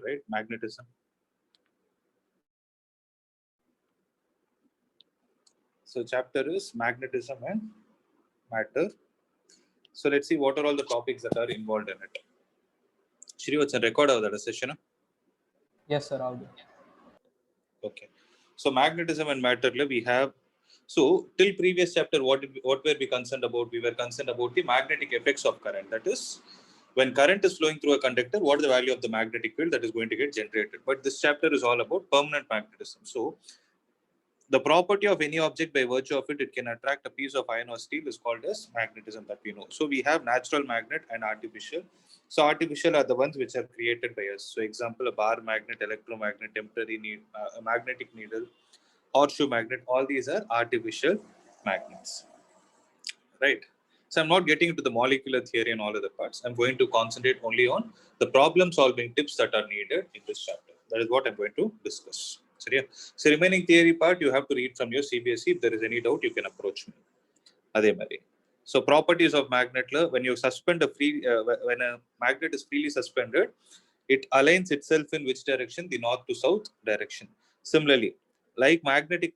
right? Magnetism. So chapter is magnetism and matter. So let's see what are all the topics that are involved in it. Shrivachan, record of that session. Yes, sir. I'll do. Okay. So magnetism and matter we have. So till previous chapter, what were we concerned about? We were concerned about the magnetic effects of current. That is, when current is flowing through a conductor, what is the value of the magnetic field that is going to get generated? But this chapter is all about permanent magnetism. So the property of any object by virtue of it can attract a piece of iron or steel is called as magnetism that we know. So we have natural magnet and artificial. So artificial are the ones which are created by us. So example, a bar magnet, electromagnet, temporary a magnetic needle, horseshoe magnet, all these are artificial magnets, right? So I'm not getting into the molecular theory and all other parts. I'm going to concentrate only on the problem solving tips that are needed in this chapter. That is what I'm going to discuss. So, yeah. So remaining theory part, you have to read from your CBSE. If there is any doubt, you can approach me. Adhe mari. So properties of magnet, when you suspend when a magnet is freely suspended, it aligns itself in which direction? The north to south direction. Similarly, like magnetic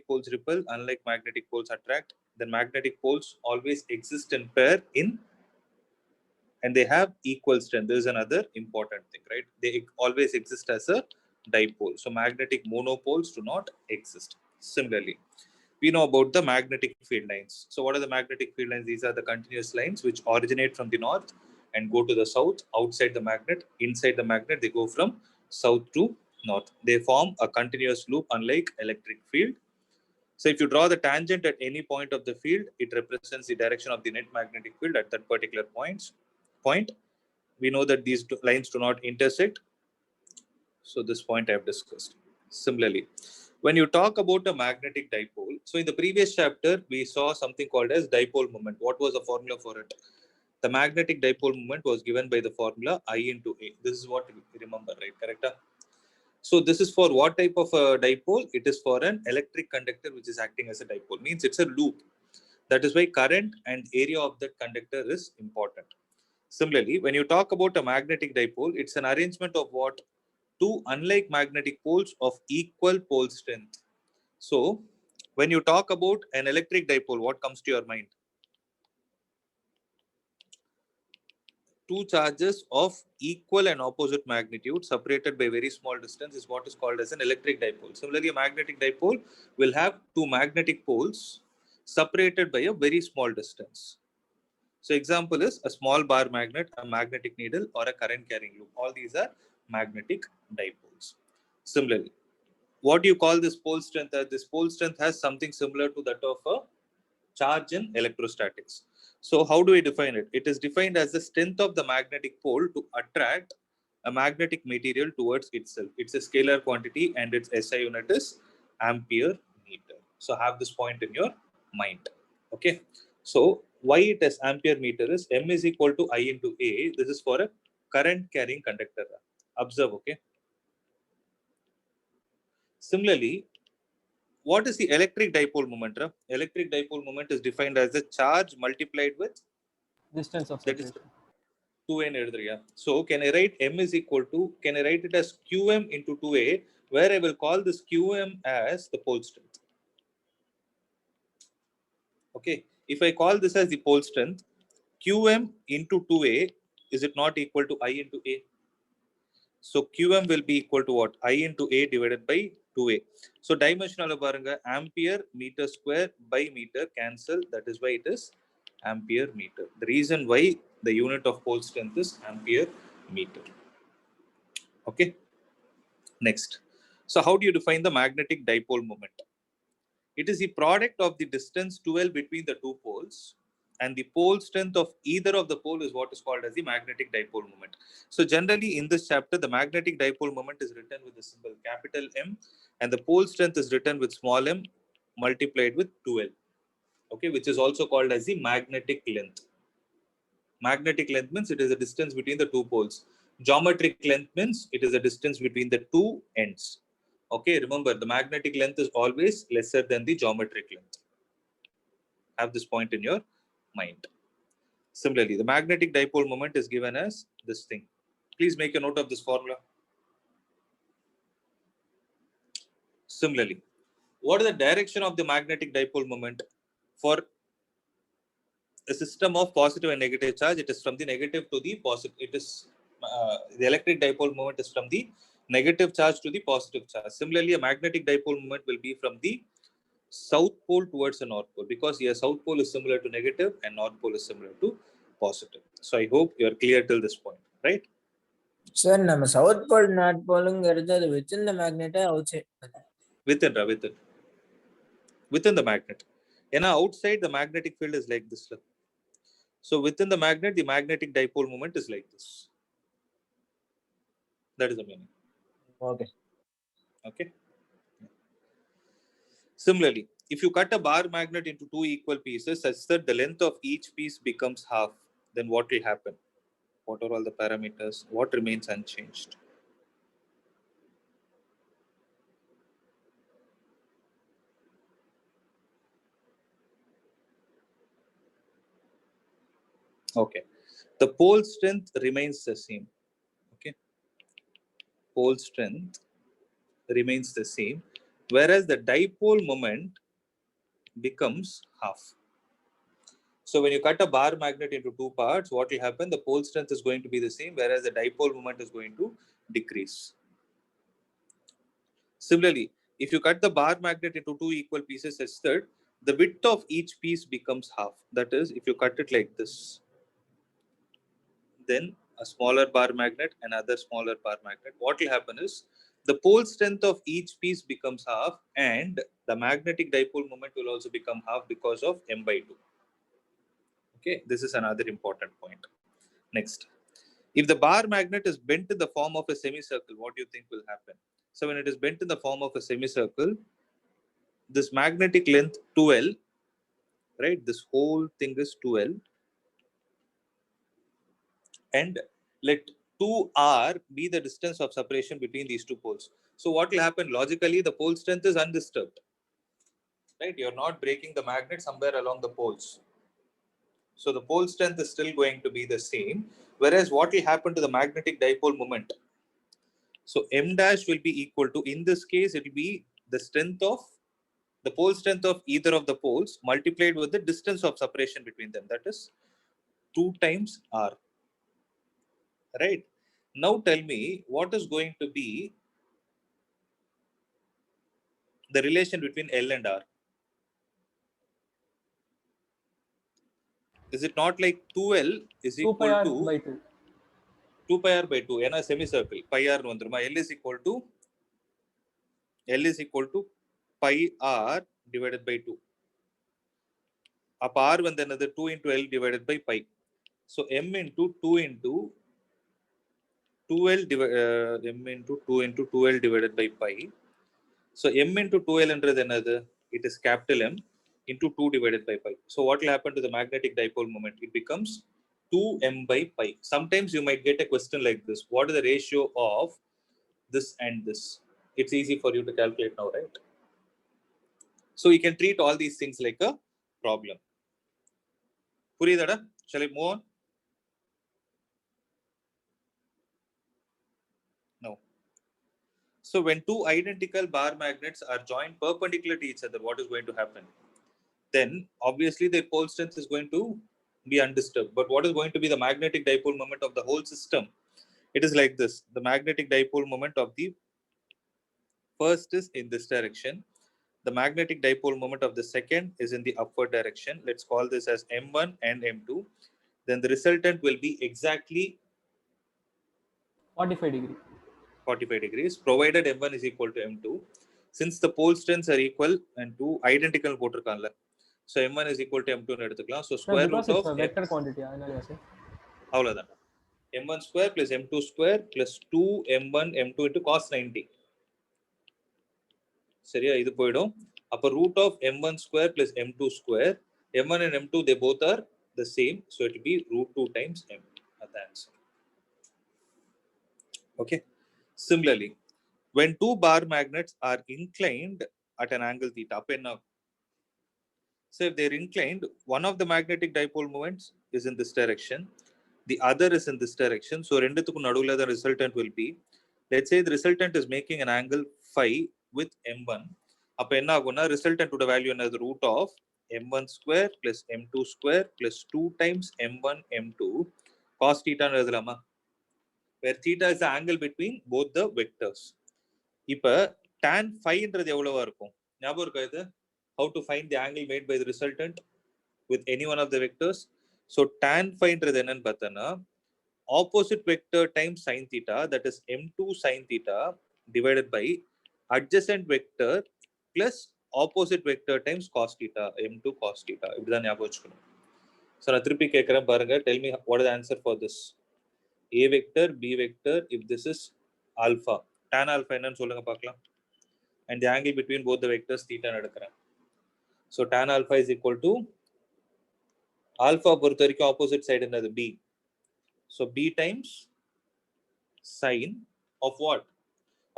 poles repel, unlike magnetic poles attract, then magnetic poles always exist in pair and they have equal strength. This is another important thing, right? They always exist as a dipole. So magnetic monopoles do not exist. Similarly, we know about the magnetic field lines. So what are the magnetic field lines? These are the continuous lines which originate from the north and go to the south outside the magnet. Inside the magnet, they go from south to north. They form a continuous loop, unlike electric field. So if you draw the tangent at any point of the field, it represents the direction of the net magnetic field at that particular point. We know that these lines do not intersect. So this point I have discussed. Similarly, when you talk about a magnetic dipole, so in the previous chapter, we saw something called as dipole moment. What was the formula for it? The magnetic dipole moment was given by the formula I into A. This is what we remember, right? Correct? So this is for what type of a dipole? It is for an electric conductor which is acting as a dipole. Means it's a loop. That is why current and area of that conductor is important. Similarly, when you talk about a magnetic dipole, it's an arrangement of what? Two unlike magnetic poles of equal pole strength. So, when you talk about an electric dipole, what comes to your mind? Two charges of equal and opposite magnitude separated by very small distance is what is called as an electric dipole. Similarly, a magnetic dipole will have two magnetic poles separated by a very small distance. So example is a small bar magnet, a magnetic needle, or a current carrying loop. All these are magnetic dipoles. Similarly, what do you call this pole strength? This pole strength has something similar to that of a charge in electrostatics. So how do we define it? It is defined as the strength of the magnetic pole to attract a magnetic material towards itself. It's a scalar quantity and its SI unit is ampere meter. So have this point in your mind. Okay. So why it is ampere meter is M is equal to I into A. This is for a current carrying conductor. Observe, okay. Similarly, what is the electric dipole moment? Electric dipole moment is defined as the charge multiplied with Distance of that is separation. 2n. So can I write M is equal to, can I write it as Qm into 2a, where I will call this Qm as the pole strength. Okay. If I call this as the pole strength, Qm into 2a, is it not equal to I into A? So Qm will be equal to what? I into A divided by 2a. So dimensional ampere meter square by meter cancel. That is why it is ampere meter. The reason why the unit of pole strength is ampere meter. Okay. Next. So how do you define the magnetic dipole moment? It is the product of the distance 12 between the two poles, and the pole strength of either of the pole is what is called as the magnetic dipole moment. So generally in this chapter, the magnetic dipole moment is written with the symbol capital M, and the pole strength is written with small m multiplied with 2L, okay, which is also called as the magnetic length. Magnetic length means it is the distance between the two poles. Geometric length means it is the distance between the two ends. Okay, remember the magnetic length is always lesser than the geometric length. Have this point in your mind. Similarly, the magnetic dipole moment is given as this thing. Please make a note of this formula. Similarly, what is the direction of the magnetic dipole moment for a system of positive and negative charge? It is from the negative to the positive. It is the electric dipole moment is from the negative charge to the positive charge. Similarly, a magnetic dipole moment will be from the south pole towards the north pole, because here south pole is similar to negative and north pole is similar to positive. So I hope you are clear till this point, right? Sir, நம்ம south pole north போலுங்கிறது அது within the magnet outside? Within the magnet. And outside the magnetic field is like this. So within the magnet, the magnetic dipole moment is like this. That is the meaning. Okay. Similarly, if you cut a bar magnet into two equal pieces such that the length of each piece becomes half, then what will happen? What are all the parameters? What remains unchanged? Okay. The pole strength remains the same. Okay. Pole strength remains the same, whereas the dipole moment becomes half. So when you cut a bar magnet into two parts, what will happen? The pole strength is going to be the same, whereas the dipole moment is going to decrease. Similarly, if you cut the bar magnet into two equal pieces such that the width of each piece becomes half, that is, if you cut it like this, then a smaller bar magnet, another smaller bar magnet, what will happen is the pole strength of each piece becomes half, and the magnetic dipole moment will also become half because of m by 2. Okay, this is another important point. Next, if the bar magnet is bent in the form of a semicircle, what do you think will happen? So when it is bent in the form of a semicircle, this magnetic length 2L, right? This whole thing is 2L, and let 2R be the distance of separation between these two poles. So what will happen? Logically, the pole strength is undisturbed, right? You're not breaking the magnet somewhere along the poles. So the pole strength is still going to be the same. Whereas what will happen to the magnetic dipole moment? So M dash will be equal to, in this case, it will be the strength of the pole strength of either of the poles multiplied with the distance of separation between them. That is 2 times R. Right? Now tell me, what is going to be the relation between L and R? Is it not like 2L is 2 equal pi r to by 2. 2 pi R by 2? ஏன்னா semicircle pi R வந்துருமா? L is equal to pi R divided by 2. Up R வந்து another 2 into L divided by pi. So M into 2 into 2L M into 2 into 2L divided by pi. So M into 2L என்றது என்னது? It is capital M into 2 divided by pi. So what will happen to the magnetic dipole moment? It becomes 2m by pi. Sometimes you might get a question like this. What is the ratio of this and this? It's easy for you to calculate now, right? So you can treat all these things like a problem. Puriyadada? Shall I move on? No. So when two identical bar magnets are joined perpendicular to each other, what is going to happen? Then obviously the pole strength is going to be undisturbed. But what is going to be the magnetic dipole moment of the whole system? It is like this. The magnetic dipole moment of the first is in this direction. The magnetic dipole moment of the second is in the upward direction. Let's call this as M1 and M2. Then the resultant will be exactly 45 degree. 45 degrees, provided M1 is equal to M2. Since the pole strengths are equal and two identical போட்டிருக்கான்ல, so M1 is equal to M2 னு எடுத்துக்கலாம். So Sir, square because root it's of a vector quantity, அதனாலயா sir? அவ்வளவுதான். M1 square plus M2 square plus 2 M1 M2 into cos 90. சரியா, இது போயிடும். அப்ப root of M1 square plus M2 square. M1 and M2, they both are the same, so it will be root 2 times M. That's the answer. Okay. Similarly, when two bar magnets are inclined at an angle theta, up and up. So if they're inclined, one of the magnetic dipole moments is in this direction, the other is in this direction. So ரெண்டுத்துக்கும் நடுவுல the resultant will be, let's say the resultant is making an angle phi with m1. அப்ப என்ன ஆகும்னா resultant ஓட value என்னது, root of m1 square plus m2 square plus 2 times m1 m2 cos theta ன்னு எழுதலாமா, where theta is the angle between both the vectors. இப்ப tan phi ன்றது எவ்வளவா இருக்கும் ஞாபகம் இருக்கா இது? How to find the angle made by the resultant with any one of the vectors? So tan phi ன்றது என்னன்னு பார்த்தனா opposite vector times sin theta, that is m2 sin theta divided by adjacent vector plus opposite vector times cos theta, m2 cos theta. இப்படிதான் ஞாபகம் வச்சுக்கணும். So நான் திருப்பி கேட்கிறேன் பாருங்க, tell me what is the answer for this. A vector, B vector, if this is alpha, tan alpha என்னன்னு சொல்லுங்க பார்க்கலாம். And the angle between both the vectors theta எடுக்கிறேன். So tan alpha is equal to alpha பொறுத்த வரைக்கும் opposite side என்னது B. So B times sine of what?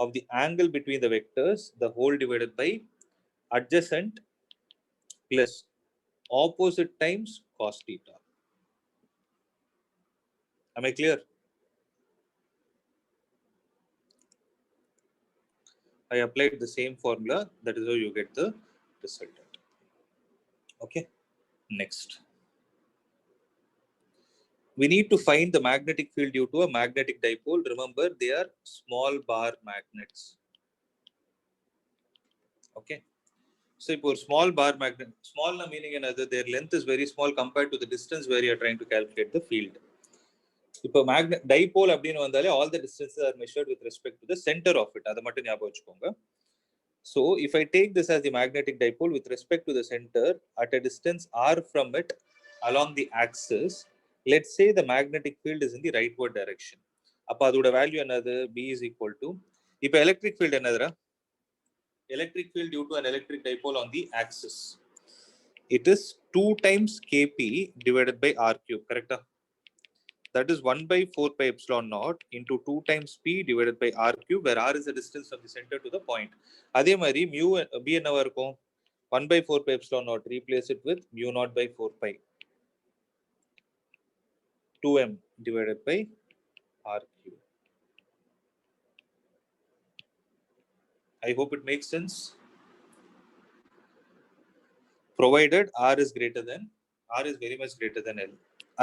Of the angle between the vectors, the whole divided by adjacent plus opposite times cos theta. Am I clear? I applied the same formula, that is how you get the resultant. Okay, next. We need to find the magnetic field due to a magnetic dipole. Remember, they are small bar magnets. Okay. So, for small bar magnet, small meaning another, their length is very small compared to the distance where you are trying to calculate the field. If a magnet dipole, all the distances are measured with respect to the center of it. So, if I take this as the magnetic dipole with respect to the center at a distance r from it along the axis, let's say the magnetic field is in the rightward direction. அப்ப அதோட value என்னது? B is equal to, இப்ப electric field என்னதுடா? Electric field due to an electric dipole on the axis, it is 2 times kp divided by r cube, correct? That is 1 by 4 pi epsilon naught into 2 times p divided by r cube, where r is the distance from the center to the point. அதே மாதிரி mu b என்னவா இருக்கும்? 1 by 4 pi epsilon naught, replace it with mu naught by 4 pi 2m divided by r cube. I hope it makes sense. Provided r is greater than, r is very much greater than L.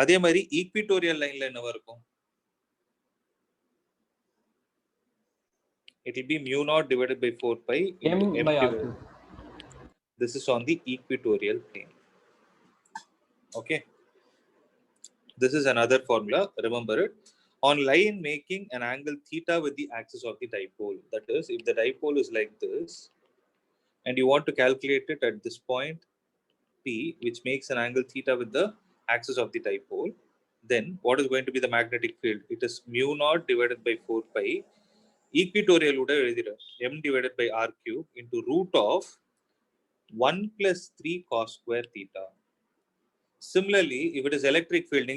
அதே மாதிரி equatorial லைன்ல என்னவா இருக்கும்? It will be mu naught divided by 4 pi into M by R cube. This is on the equatorial plane. Okay. This is another formula. Remember it. On line making an angle theta with the axis of the dipole. That is, if the dipole is like this, and you want to calculate it at this point P, which makes an angle theta with the axis of the dipole, then what is going to be the magnetic field? It is mu naught divided by 4 pi equatorial m divided by r cube into root of 1 plus 3 cos square theta. Similarly, if it is electric field,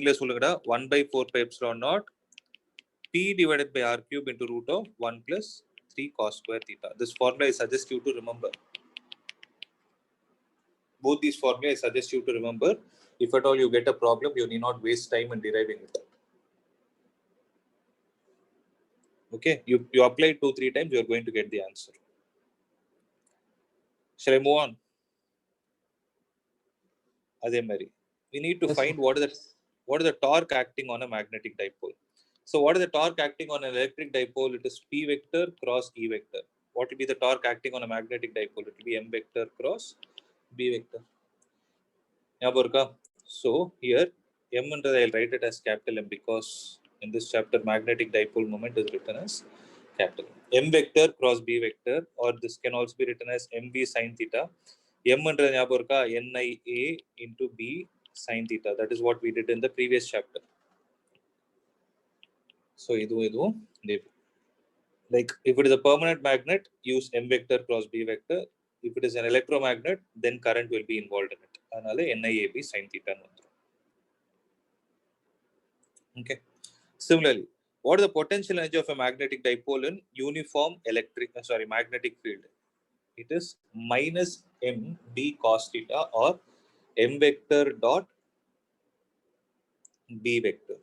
1 by 4 pi epsilon naught p divided by r cube into root of 1 plus 3 cos square theta. This formula I suggest you to remember. Both these formulas I suggest you to remember. If at all you get a problem, you need not waste time in deriving it. Okay, you apply 2-3 times, you are going to get the answer. Shall I move on? Adhe mari, we need to find what is the torque acting on a magnetic dipole. So what is the torque acting on an electric dipole? It is P vector cross E vector. What will be the torque acting on a magnetic dipole? It will be M vector cross B vector. So here M and I'll write it as capital M, because in this chapter magnetic dipole moment is written as capital M. M vector cross B vector, or this can also be written as MV sin theta. M and NIA into B sin theta. That is what we did in the previous chapter. So like if it is a permanent magnet, use M vector cross B vector. If it is an electromagnet, then current will be involved in it. Another NIAB sin theta. Okay. Similarly, what is the potential energy of a magnetic dipole in uniform magnetic field? It is minus M B cos theta, or M vector dot B vector.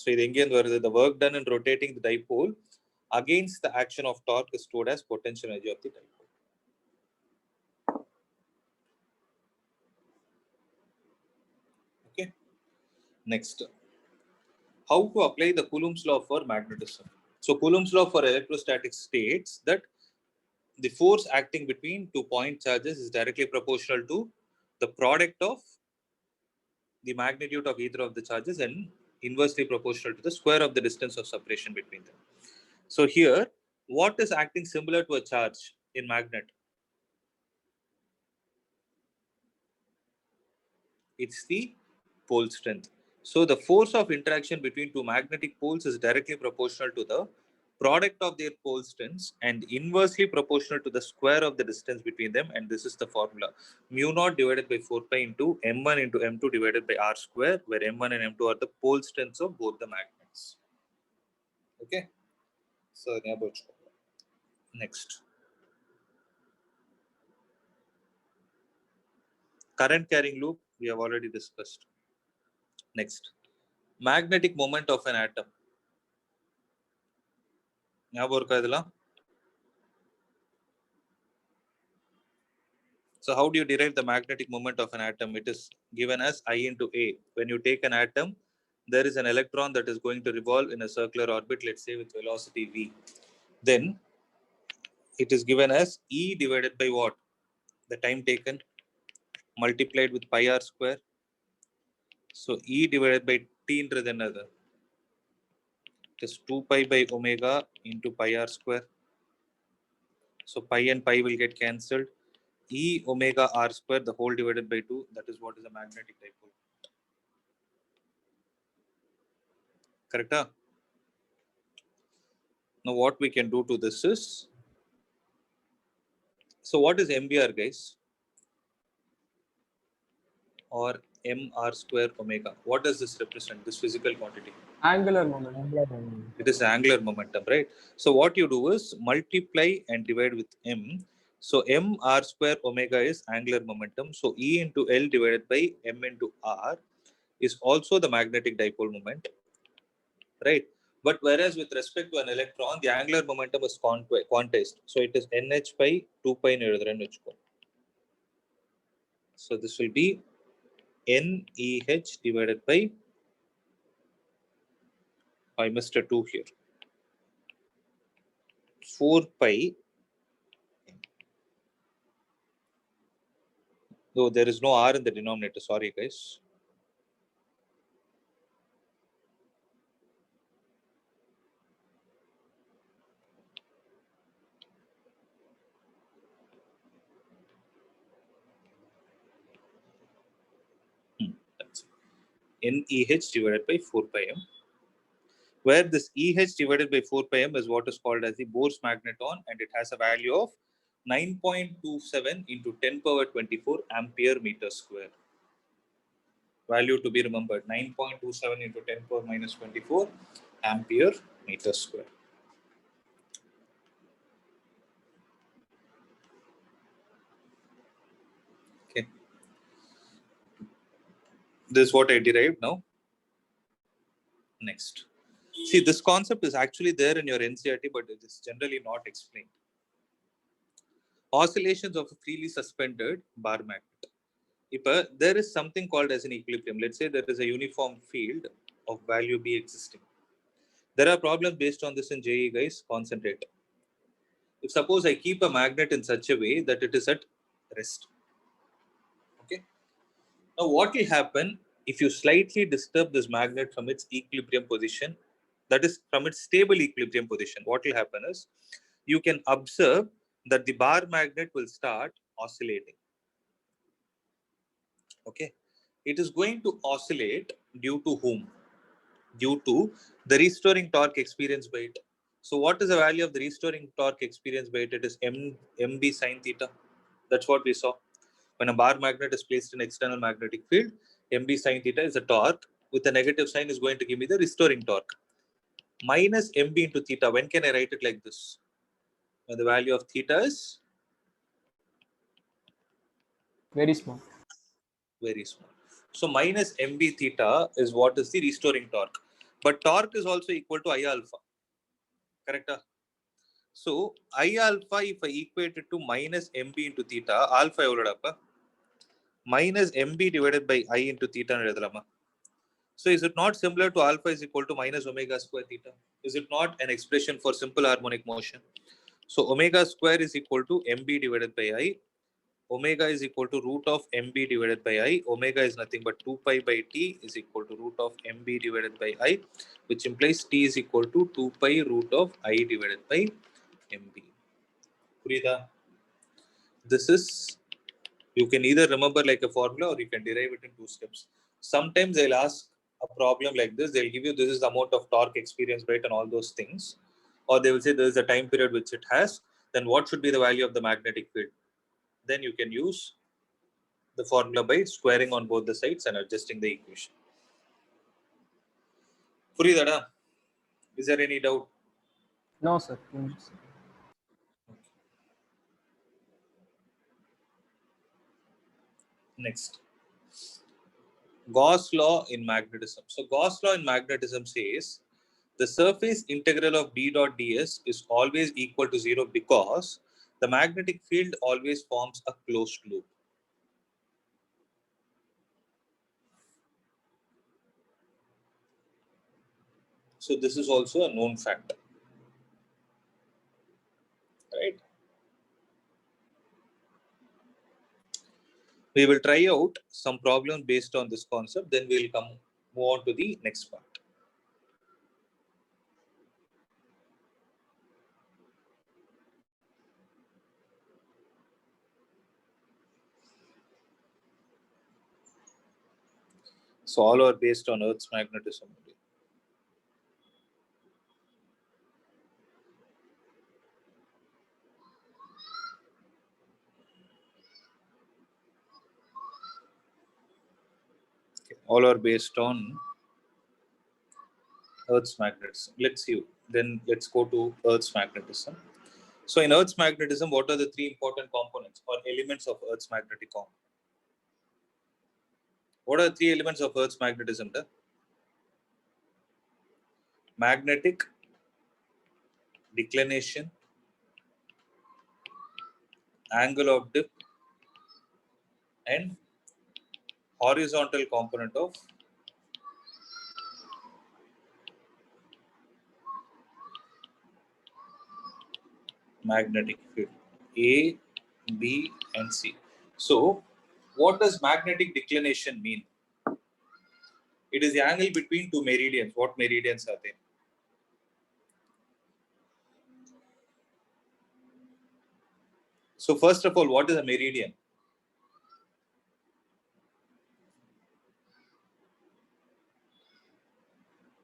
So the work done in rotating the dipole against the action of torque is stored as potential energy of the dipole. Okay. Next, how to apply the Coulomb's law for magnetism. So Coulomb's law for electrostatics states that the force acting between 2 point charges is directly proportional to the product of the magnitude of either of the charges and inversely proportional to the square of the distance of separation between them. So here, what is acting similar to a charge in magnet? It's the pole strength. So the force of interaction between two magnetic poles is directly proportional to the product of their pole strengths and inversely proportional to the square of the distance between them. And this is the formula: mu naught divided by 4 pi into m1 into m2 divided by r square, where m1 and m2 are the pole strengths of both the magnets. Okay. So next, current carrying loop we have already discussed. Next, magnetic moment of an atom. So how do you derive the magnetic moment of an atom? It is given as I into A. When you take an atom, there is an electron that is going to revolve in a circular orbit, let's say with velocity v. Then it is given as E divided by what? The time taken multiplied with pi r square. So E divided by T into another. It is 2 pi by omega into pi r square. So pi and pi will get cancelled. E omega r square, the whole divided by 2. That is what is a magnetic dipole. Correct? Huh? Now what we can do to this is, so what is MBR, guys? Or mr square omega. What does this represent, this physical quantity? Angular momentum. It is angular momentum, right? So what you do is multiply and divide with m. So mr square omega is angular momentum. So E into L divided by m into r is also the magnetic dipole moment, right? But whereas with respect to an electron, the angular momentum is quantized. So it is nh by 2 pi nu. So this will be NEH divided by, I missed a 2 here, 4 pi. Though there is no R in the denominator, sorry guys. That's NEH divided by 4 pi m, where this EH divided by 4 pi m is what is called as the Bohr's magneton, and it has a value of 9.27 into 10 power 24 ampere meter square. Value to be remembered: 9.27 into 10 power minus 24 ampere meter square. Okay. This is what I derived now. Next. See, this concept is actually there in your NCERT, but it is generally not explained. Oscillations of a freely suspended bar magnet. If there is something called as an equilibrium, let's say there is a uniform field of value B existing. There are problems based on this in JE, guys. Concentrate. If suppose I keep a magnet in such a way that it is at rest. Okay. Now what will happen if you slightly disturb this magnet from its equilibrium position, that is from its stable equilibrium position? What will happen is, you can observe that the bar magnet will start oscillating. Okay. It is going to oscillate due to whom? Due to the restoring torque experienced by it. So what is the value of the restoring torque experienced by it? It is mb sin theta. That's what we saw. When a bar magnet is placed in external magnetic field, mb sin theta is a torque with a negative sign is going to give me the restoring torque. Minus mb into theta. When can I write it like this? When the value of theta is Very small. very small. So minus mb theta is what is the restoring torque. but torque is also equal to I alpha. Correct? So I alpha, if I equate it to minus mb into theta, alpha evalodappa? Minus mb divided by I into theta எழுதலாமா? So is it not similar to alpha is equal to minus omega square theta? Is it not an expression for simple harmonic motion? So omega square is equal to mb divided by I. Omega is equal to root of mb divided by I. Omega is nothing but 2 pi by t is equal to root of mb divided by I, which implies t is equal to 2 pi root of I divided by mb. Purida? This is, you can either remember like a formula or you can derive it in 2 steps. Sometimes they'll ask a problem like this. They'll give you this is the amount of torque experienced, right, and all those things. Or they will say there is a time period which it has. Then what should be the value of the magnetic field? Then you can use the formula by squaring on both the sides and adjusting the equation. Puridada? Is there any doubt? No, sir. No, sir. Next. Gauss law in magnetism. So Gauss law in magnetism says the surface integral of B dot ds is always equal to 0 because the magnetic field always forms a closed loop. So this is also a known factor, right? We will try out some problems based on this concept. Then we will move on to the next part. So all are based on Earth's magnetism. Okay. All are based on Earth's magnetism. Let's see. Then let's go to Earth's magnetism. So in Earth's magnetism, what are the 3 important components or elements of Earth's magnetic comp? What are the 3 elements of Earth's magnetism? Magnetic declination, angle of dip, and horizontal component of magnetic field, A, B, and C. So what does magnetic declination mean? It is the angle between 2 meridians. What meridians are they? So first of all, what is a meridian?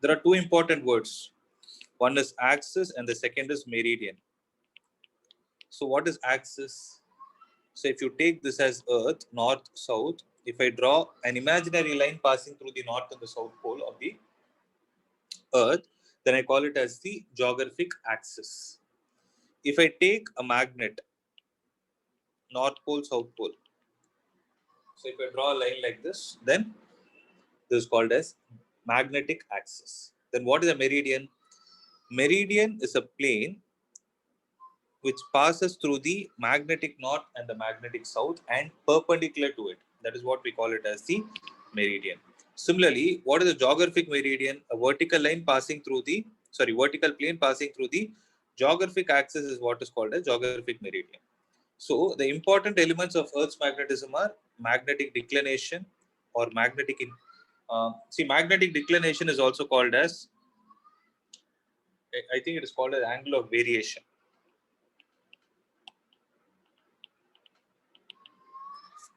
There are 2 important words. One is axis and the second is meridian. So what is axis? So if you take this as Earth, north, south, if I draw an imaginary line passing through the north and the south pole of the Earth, then I call it as the geographic axis. If I take a magnet, north pole, south pole, so if I draw a line like this, then this is called as magnetic axis. Then what is a meridian? Meridian is a plane which passes through the magnetic north and the magnetic south and perpendicular to it. That is what we call it as the meridian. Similarly, what is the geographic meridian? A vertical line passing through the, vertical plane passing through the geographic axis is what is called as geographic meridian. So the important elements of Earth's magnetism are magnetic declination or magnetic magnetic declination is also called as, I think it is called as angle of variation.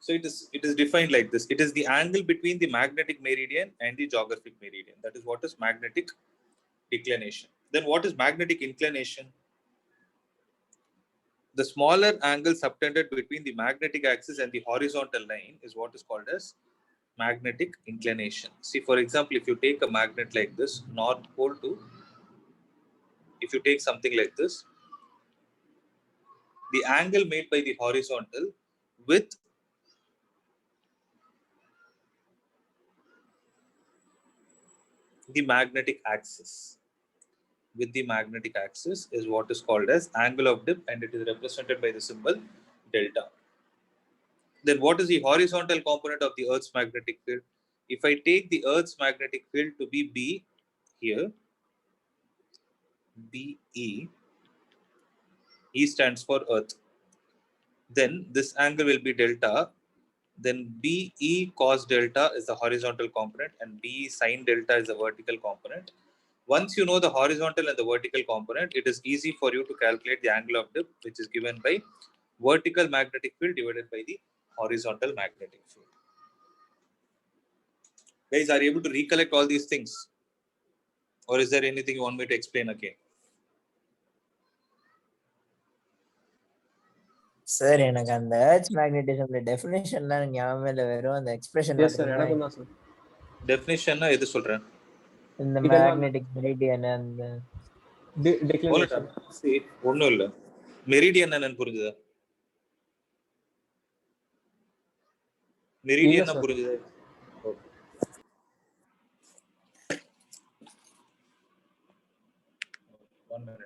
So it is defined like this. It is the angle between the magnetic meridian and the geographic meridian. That is what is magnetic declination. Then what is magnetic inclination? The smaller angle subtended between the magnetic axis and the horizontal line is what is called as magnetic inclination. See, for example, if you take a magnet like this, north pole to, if you take something like this, the angle made by the horizontal with the magnetic axis. With the magnetic axis is what is called as angle of dip, and it is represented by the symbol delta. Then what is the horizontal component of the Earth's magnetic field? If I take the Earth's magnetic field to be B here, BE, E stands for Earth. Then this angle will be delta. Then BE cos delta is the horizontal component and BE sin delta is the vertical component. Once you know the horizontal and the vertical component, it is easy for you to calculate the angle of dip, which is given by vertical magnetic field divided by the horizontal magnetic field. Guys, are you able to recollect all these things? Or is there anything you want me to explain again? Sir எனக்கு அந்த earth மேக்னெட்டிசம்ல டெஃபினேஷன்லாம் எனக்கு ஞாபகம் இல்லை, வெறும் அந்த expression yes sir, எனக்கும் தான் sir. டெஃபினிஷன்னா எது சொல்றேன்? இந்த இதெல்லாம் மேக்னெட்டிக் மெரிடியன் அந்த டிக்ளினேஷன். ஒன்றும் இல்லை. மெரிடியன் என்னன்னு புரிஞ்சுதா? Meridian sir. புரிஞ்சுதா? One minute.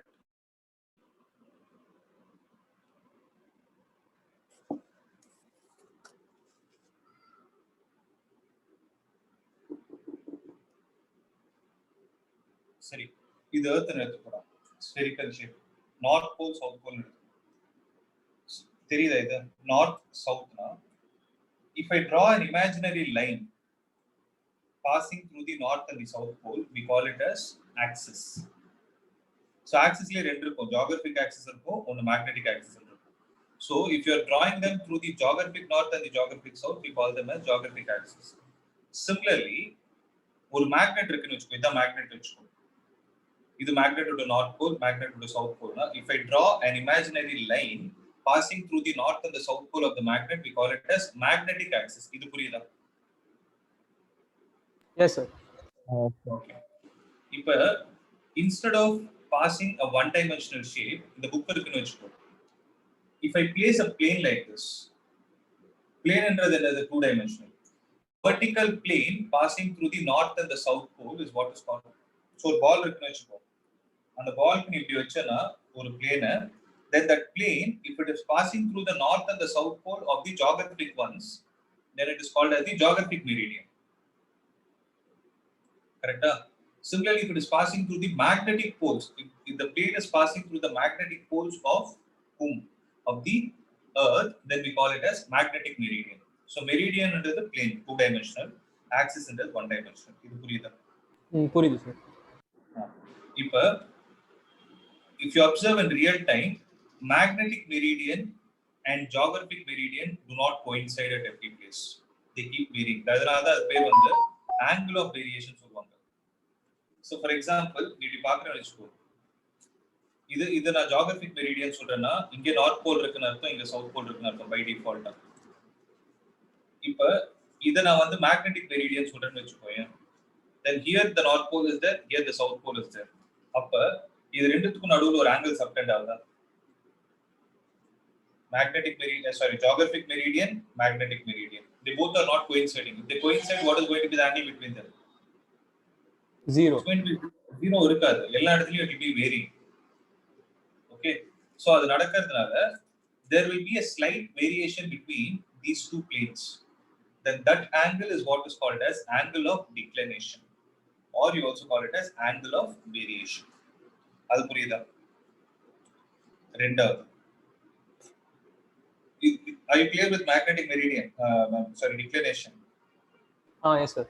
சரி, இது எர்த் எடுத்துக்கலாம். Spherical shape. North pole south pole தெரியுதா? இது நார்த் சவுத்னா, if I draw an imaginary line passing through the north and the south pole, we call it as axis. So axis le rendu irukum, geographic axis irukum, one magnetic axis irukum. So if you are drawing them through the geographic north and the geographic south, we call them as geographic axis. Similarly, ஒரு magnet இருக்குன்னு வெச்சுக்கோ, இத magnet வெச்சுக்கோ. இது magnet to the north pole, magnet to the south pole. If I draw an imaginary line passing through the north and the south pole of the magnet, we call it as magnetic axis. இது புரியுதா? Yes sir. Okay. இப்ப instead of passing a one dimensional shape, இந்த book இருக்குன்னு வெச்சுக்கோ. If I place a plane like this, plane என்றது என்னது? Two dimensional. Vertical plane passing through the north and the south pole is what is called. So ஒரு ball இருக்குன்னு வெச்சுக்கோ. அந்த பால்க்கு நீ இப்படி வெச்சனா ஒரு plane, then that plane, if it is passing through the north and the south pole of the geographic ones, then it is called as the geographic meridian. Correct? Similarly, if it is passing through the magnetic poles, if the plane is passing through the magnetic poles of whom? Of the earth, then we call it as magnetic meridian. So meridian under the plane, two dimensional, axis under one dimensional. இது புரியுதா? புரியுது sir. இப்ப if you observe in real time, magnetic meridian and geographic meridian do not coincide at every place. They keep varying. அதனால தான் அது பேர் வந்து angle of variation சொல்லுவாங்க. So for example, நீ இப்படி பார்க்கறேன்னு வெச்சுக்கோ. இது நான் geographic meridian சொல்றேன்னா, இங்க north pole இருக்குன்னு அர்த்தம், இங்க south pole இருக்குன்னு அர்த்தம் by default. இப்ப இத நான் வந்து magnetic meridian சொல்றேன்னு வெச்சுக்கோயேன். Then here the north pole is there, here the south pole is there. அப்ப இது ரெண்டுத்துக்கும் நடுவுல ஒரு angle subtend ஆகுதா? Geographic meridian, magnetic meridian. They both are not coinciding. If they coincide, what is going to be the angle between them? Zero. It's going to be zero இருக்காது. எல்லா இடத்துலயும் it will be varying. Okay. So அது நடக்கிறதுனால there will be a slight variation between these two planes. Then that angle is what is called as angle of declination, or you also call it as angle of variation. அது புரியுதா? ரெண்டாவது, are you clear with magnetic meridian? Declination. Yes sir.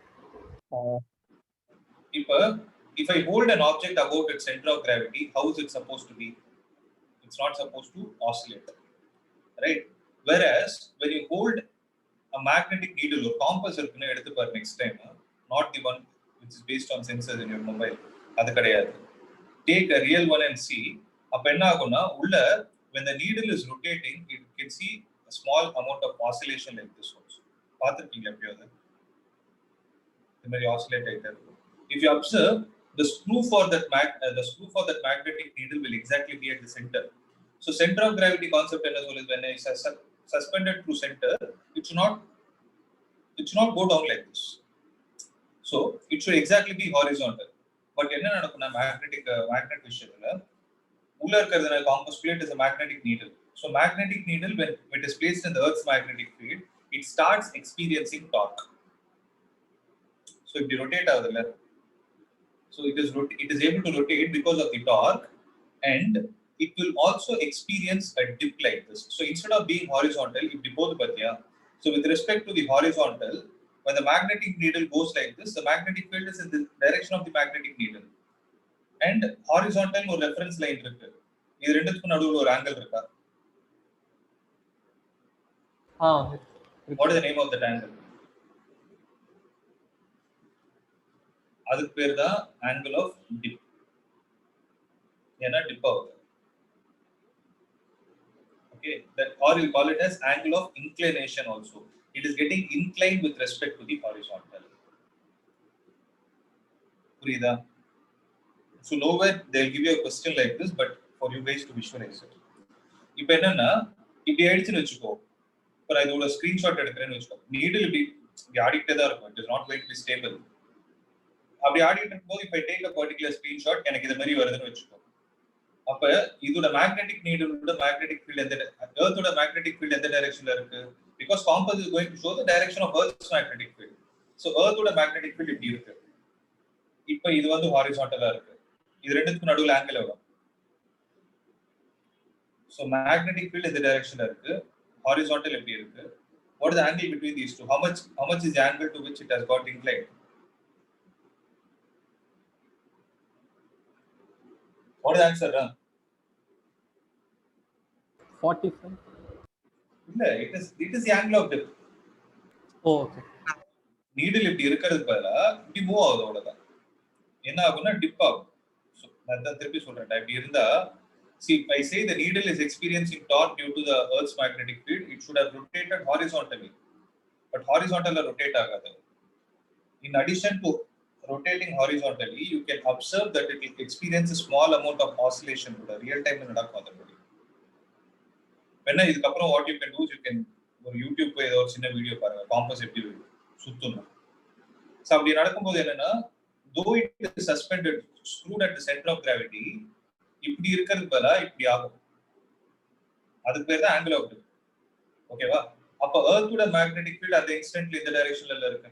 If I hold an object about its center of gravity, how is it supposed to be? It's not supposed to oscillate, right? Whereas when you hold a magnetic needle or compass இருக்குன்னு எடுத்து பாரு next time, not the one which is based on sensors in your mobile, அது கிடையாது. Take a real one and see. அப்ப என்ன ஆகும்னா, உள்ள when the needle is rotating, you can see a small amount of oscillation like this also. பார்த்திருக்கீங்க எப்பயாவது? இந்த மாதிரி oscillate ஆயிட்டே இருக்கும். If you observe, the screw for that magnetic needle will exactly be at the center. So center of gravity concept என்ன சொல்லுது? When it is suspended through center, it should not go down like this. So So it should exactly be horizontal. But என்ன நடக்கும்னா magnet விஷயத்துல உள்ள இருக்கிறது compass plate is a magnetic needle. So magnetic needle, when it is placed in the Earth's magnetic field, it starts experiencing torque. So if you rotate ஆகுதுல்ல, so it is able to rotate because of the torque, and it will also experience a dip like this. So instead of being horizontal, if you both pathya, so with respect to the horizontal, when the magnetic needle goes like this, the magnetic field is in the direction of the magnetic needle, and horizontal ஒரு reference line இருக்கு. இது ரெண்டுத்துக்கும் நடுவுல ஒரு angle இருக்கா? What is the name of that angle? அதுக்கு பேர் தான் angle of dip. ஏன்னா dip ஆகுது. Okay, that or you call it as angle of inclination also. It is getting inclined with respect to the horizontal. புரியுதா? So nowhere they'll give you a question like this, but for you guys to visualize it. இப்போ என்னன்னா இப்படி ஆயிடுச்சுன்னு வச்சுக்கோ. இப்போ நான் இதோட screenshot எடுக்கிறேன்னு வச்சுக்கோ. நீடில் இப்படி ஆடிக்கிட்டே தான் இருக்கும். It is not going to be stable. அப்படி ஆடிட்டு இருக்கும்போது இப்போ take a particular screenshot, எனக்கு இது மாதிரி வருதுன்னு வச்சுக்கோ. அப்ப இதோட மேக்னெட்டிக் நீடலோட மேக்னெட்டிக் ஃபீல்ட் எந்த எர்த்தோட மேக்னெட்டிக் ஃபீல்ட் எந்த டைரக்ஷன்ல இருக்கு? Because compass is going to show the direction of earth's magnetic field. So எர்த்தோட மேக்னெட்டிக் ஃபீல்ட் இப்படி இருக்கு. இப்போ இது வந்து ஹாரிசான்டலா இருக்கு. இது ரெண்டுத்துக்கு நடுவுல ஆங்கிள் எவ்வளவு? சோ மேக்னெட்டிக் ஃபீல்ட் இந்த டைரக்ஷன்ல இருக்கு. ஹாரிசான்டல் எப்படி இருக்கு? What is the angle between these two? How much is the angle to which it has got inclined? What is the answer? 45. இல்ல, it is the angle of dip. Oh, okay. Needle இப்படி இருக்கிறதுக்கு பதிலா இப்படி move ஆகுது, அவ்வளவுதான். என்ன ஆகும்னா tip ஆகும். நான் தான் திருப்பி சொல்றேன். இப்படி இருந்தா, see, if I say the needle is experiencing torque due to the Earth's magnetic field, it should have rotated horizontally. But horizontal rotate ஆகாது. In addition to rotating horizontally, you can observe that it will experience a small amount of oscillation கூட real டைம்ல நடக்கும் அதன்படி. வேணா இதுக்கப்புறம் what you can do is you can ஒரு YouTube போய் ஏதோ ஒரு சின்ன வீடியோ பாருங்க, காம்பஸ் எப்படி சுத்தணும். ஸோ அப்படி நடக்கும்போது என்னன்னா, though it is suspended, screwed at the center of gravity, இப்படி இருக்கிறதுக்கு பதிலா இப்படி ஆகும். அதுக்கு பேர் தான் ஆங்கிள் ஆஃப் டிப். ஓகேவா? அப்ப எர்த்தோட மேக்னெட்டிக் ஃபீல்ட் அந்த இன்ஸ்டன்ட்ல இந்த டைரக்ஷன்ல இருக்கு.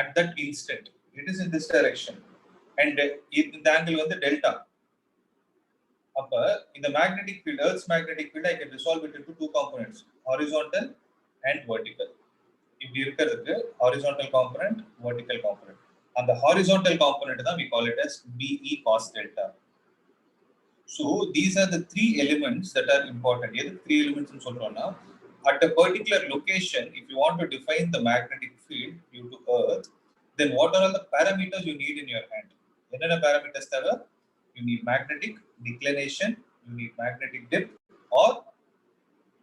At that instant, it is in this direction, and இந்த ஆங்கிள் வந்து டெல்டா. அப்ப இந்த magnetic field, Earth's magnetic field, I can resolve it into two components, horizontal and vertical. இப்படி இருக்கிறதுக்கு horizontal component, vertical component. அந்த horizontal component தான் we call it as BE cos delta. So these are the three elements that are important. எதுக்கு three elements னு சொல்றோம்னா, at a particular location, if you want to define the magnetic field due to Earth, then what are all the parameters you need in your hand? என்னென்ன parameters தேவை? You need magnetic declination, you need magnetic dip, or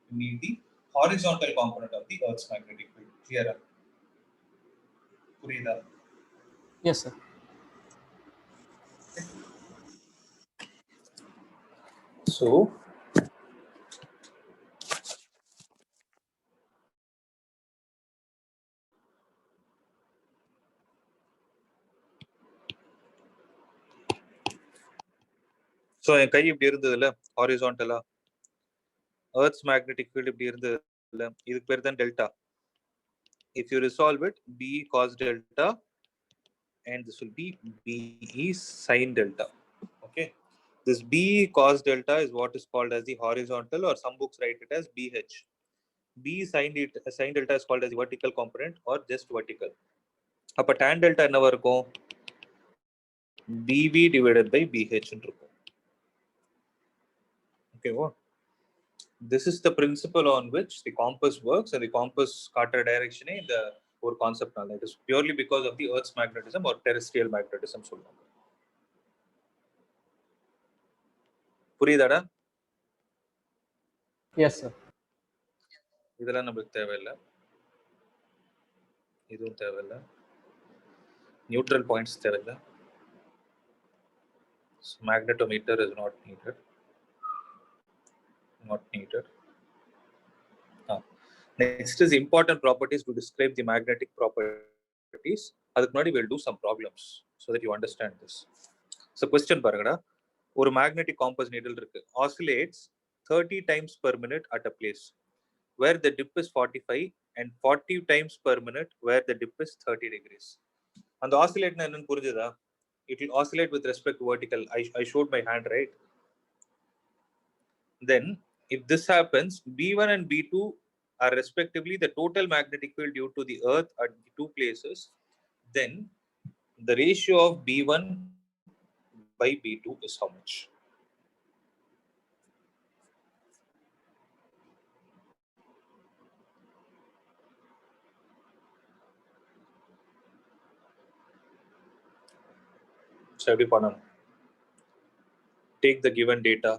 you need the horizontal component of the Earth's magnetic field. Clear? Purida? Yes, sir. So, என் கை இப்படி இருந்ததுல ஹாரிசான்டலா, earths magnetic field இப்படி இருந்ததுல, இதுக்கு பேர் தான் delta. If you resolve it, B cos delta, and this will be BE sin delta. Okay, this BE cos delta is what is called as the horizontal, or some books write it as BH. B sin delta is called as the vertical component or just vertical. அப்ப tan delta என்னவா இருக்கும்? BV divided by BH ன்னு இருக்கும். Okay, what? This is the principle on which the compass works, and the compass காட்டுற direction இந்த ஒரு concept நால. It is purely because of the Earth's magnetism or terrestrial magnetism சொல்லுவாங்க. புரியுதாடா? Yes, sir. இதெல்லாம் நமக்கு தேவையில்லை, இதுவும் தேவையில்லை, நியூட்ரல் பாயிண்ட்ஸ் தேவையில்லை. Magnetometer is not needed. Next is important properties to describe the magnetic properties properties. அதுக்கு முன்னாடி we'll do some problems so that you understand this. So question பாருங்கடா, ஒரு magnetic compass needle இருக்கு, oscillates 30 times per minute at a place where the dip is 45 and 40 times per minute where the dip is 30 degrees. அந்த oscillate னா என்னன்னு புரிஞ்சுதா? It will oscillate with respect to vertical. I showed my hand, right? Then if this happens, B1 and B2 are respectively the total magnetic field due to the earth at the two places, then the ratio of B1 by B2 is how much? So எப்படி பண்ணணும்? Take the given data,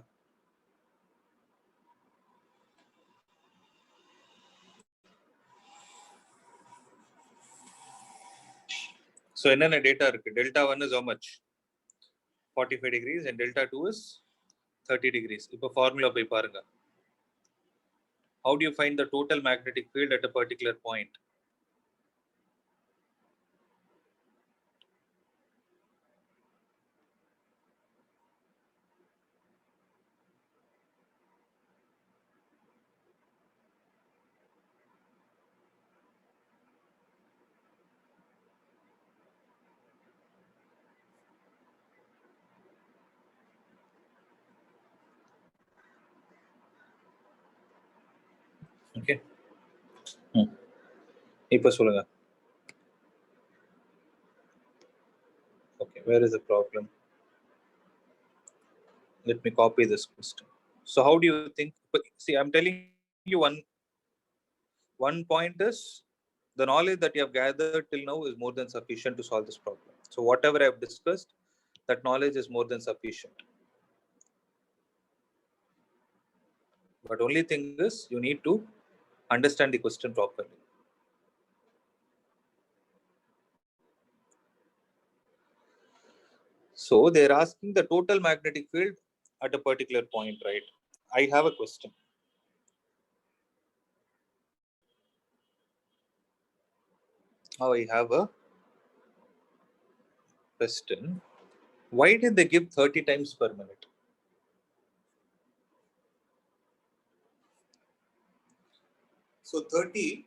so என்னென்ன data இருக்கு? Delta 1 is how much? 45 degrees and delta 2 is 30 degrees. இப்போ formula போய் பாருங்க. How do you find the total magnetic field at a particular point? Okay. இப்போ சொல்லுங்க. Okay, where is the problem? Let me copy this question. So how do you think? See, I'm telling you one point is the knowledge that you have gathered till now is more than sufficient to solve this problem. So whatever I have discussed, that knowledge is more than sufficient. But only thing is you need to understand the question properly. So they're asking the total magnetic field at a particular point, right? I have a question. Now I have a question. Why did they give 30 times per minute? So 30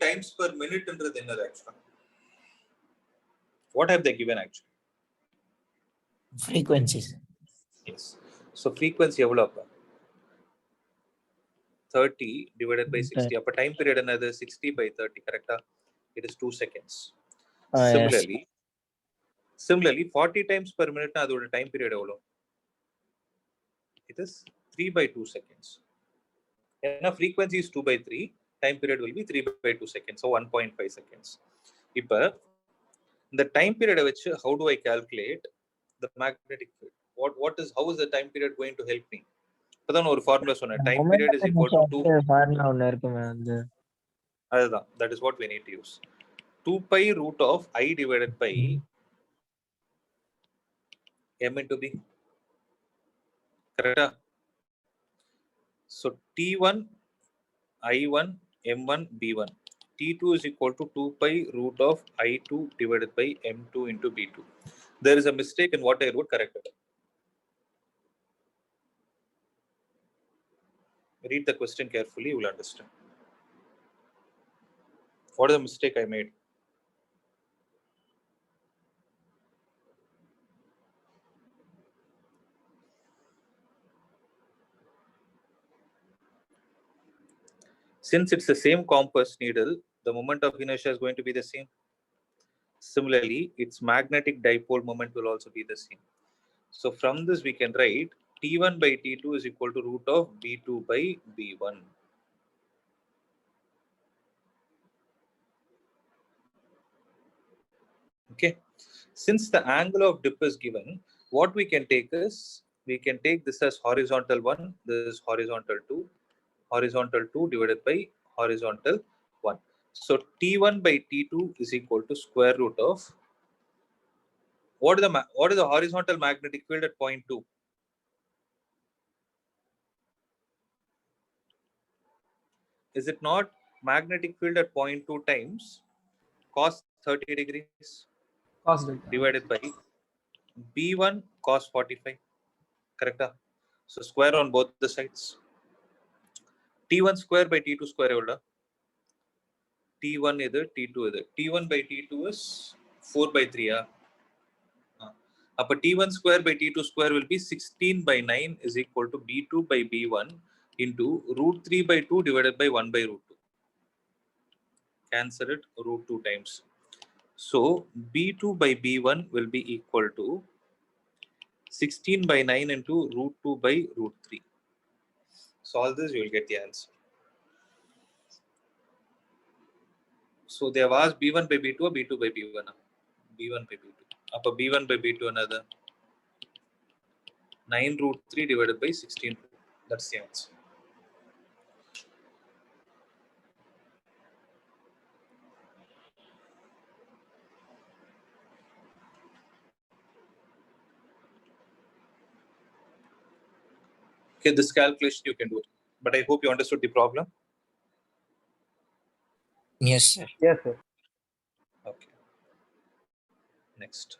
times per minute என்றது என்னது actually? What have they given actually? Frequencies. Yes. So frequency எவ்வளவு அப்ப? 30 divided by 60. அப்ப time period என்னது? 60 by 30, correctா? It is 2 seconds. Similarly, 40 times per minute அதோட time period எவ்வளவு? It is 3 by 2 seconds. ஏன்னா frequency is 2 by 3, time period will be 3 by 2 seconds, so 1.5 seconds. இப்ப இந்த time period வச்சு how do I calculate the magnetic field? How is the time period going to help me? இப்பதான் ஒரு formula சொன்னேன், time period is equal to 2. Formula ஒன்னு இருக்குமே அது. அதுதான், that is what we need to use. 2 pi root of I divided by m into b. Correct? So T1 I1 M1 B1. T2 is equal to 2 pi root of I2 divided by M2 into B2. There is a mistake in what I wrote, corrected. Read the question carefully, you will understand. What is the mistake I made? Since it's the same compass needle, the moment of inertia is going to be the same. Similarly, its magnetic dipole moment will also be the same. So from this we can write T1 by T2 is equal to root of B2 by B1. Okay. Since the angle of dip is given, what we can take is, we can take this as horizontal 1, this is horizontal 2, horizontal 2 divided by horizontal 1. So T1 by T2 is equal to square root of, what is the horizontal magnetic field at point 2? Is it not magnetic field at 0.2 times cos 30 degrees Cos delta. divided by B1 cos 45. Correct? So square on both the sides. T1 square by T2 square evolda. T1 either T2 either. T1 by T2 is 4 by 3. Upper T1 square by T2 square will be 16 by 9 is equal to B2 by B1 into root 3 by 2 divided by 1 by root 2. Cancel it root 2 times. So B2 by B1 will be equal to 16 by 9 into root 2 by root 3. Solve this, you will get the answer. So they have asked B1 by B2 or B2 by B1? B1 by B2. Upper B1 by B2 another 9 root 3 divided by 16. That's the answer. Okay, this calculation you can do it. But I hope you understood the problem. Yes, sir. Yes, sir. Okay. Next.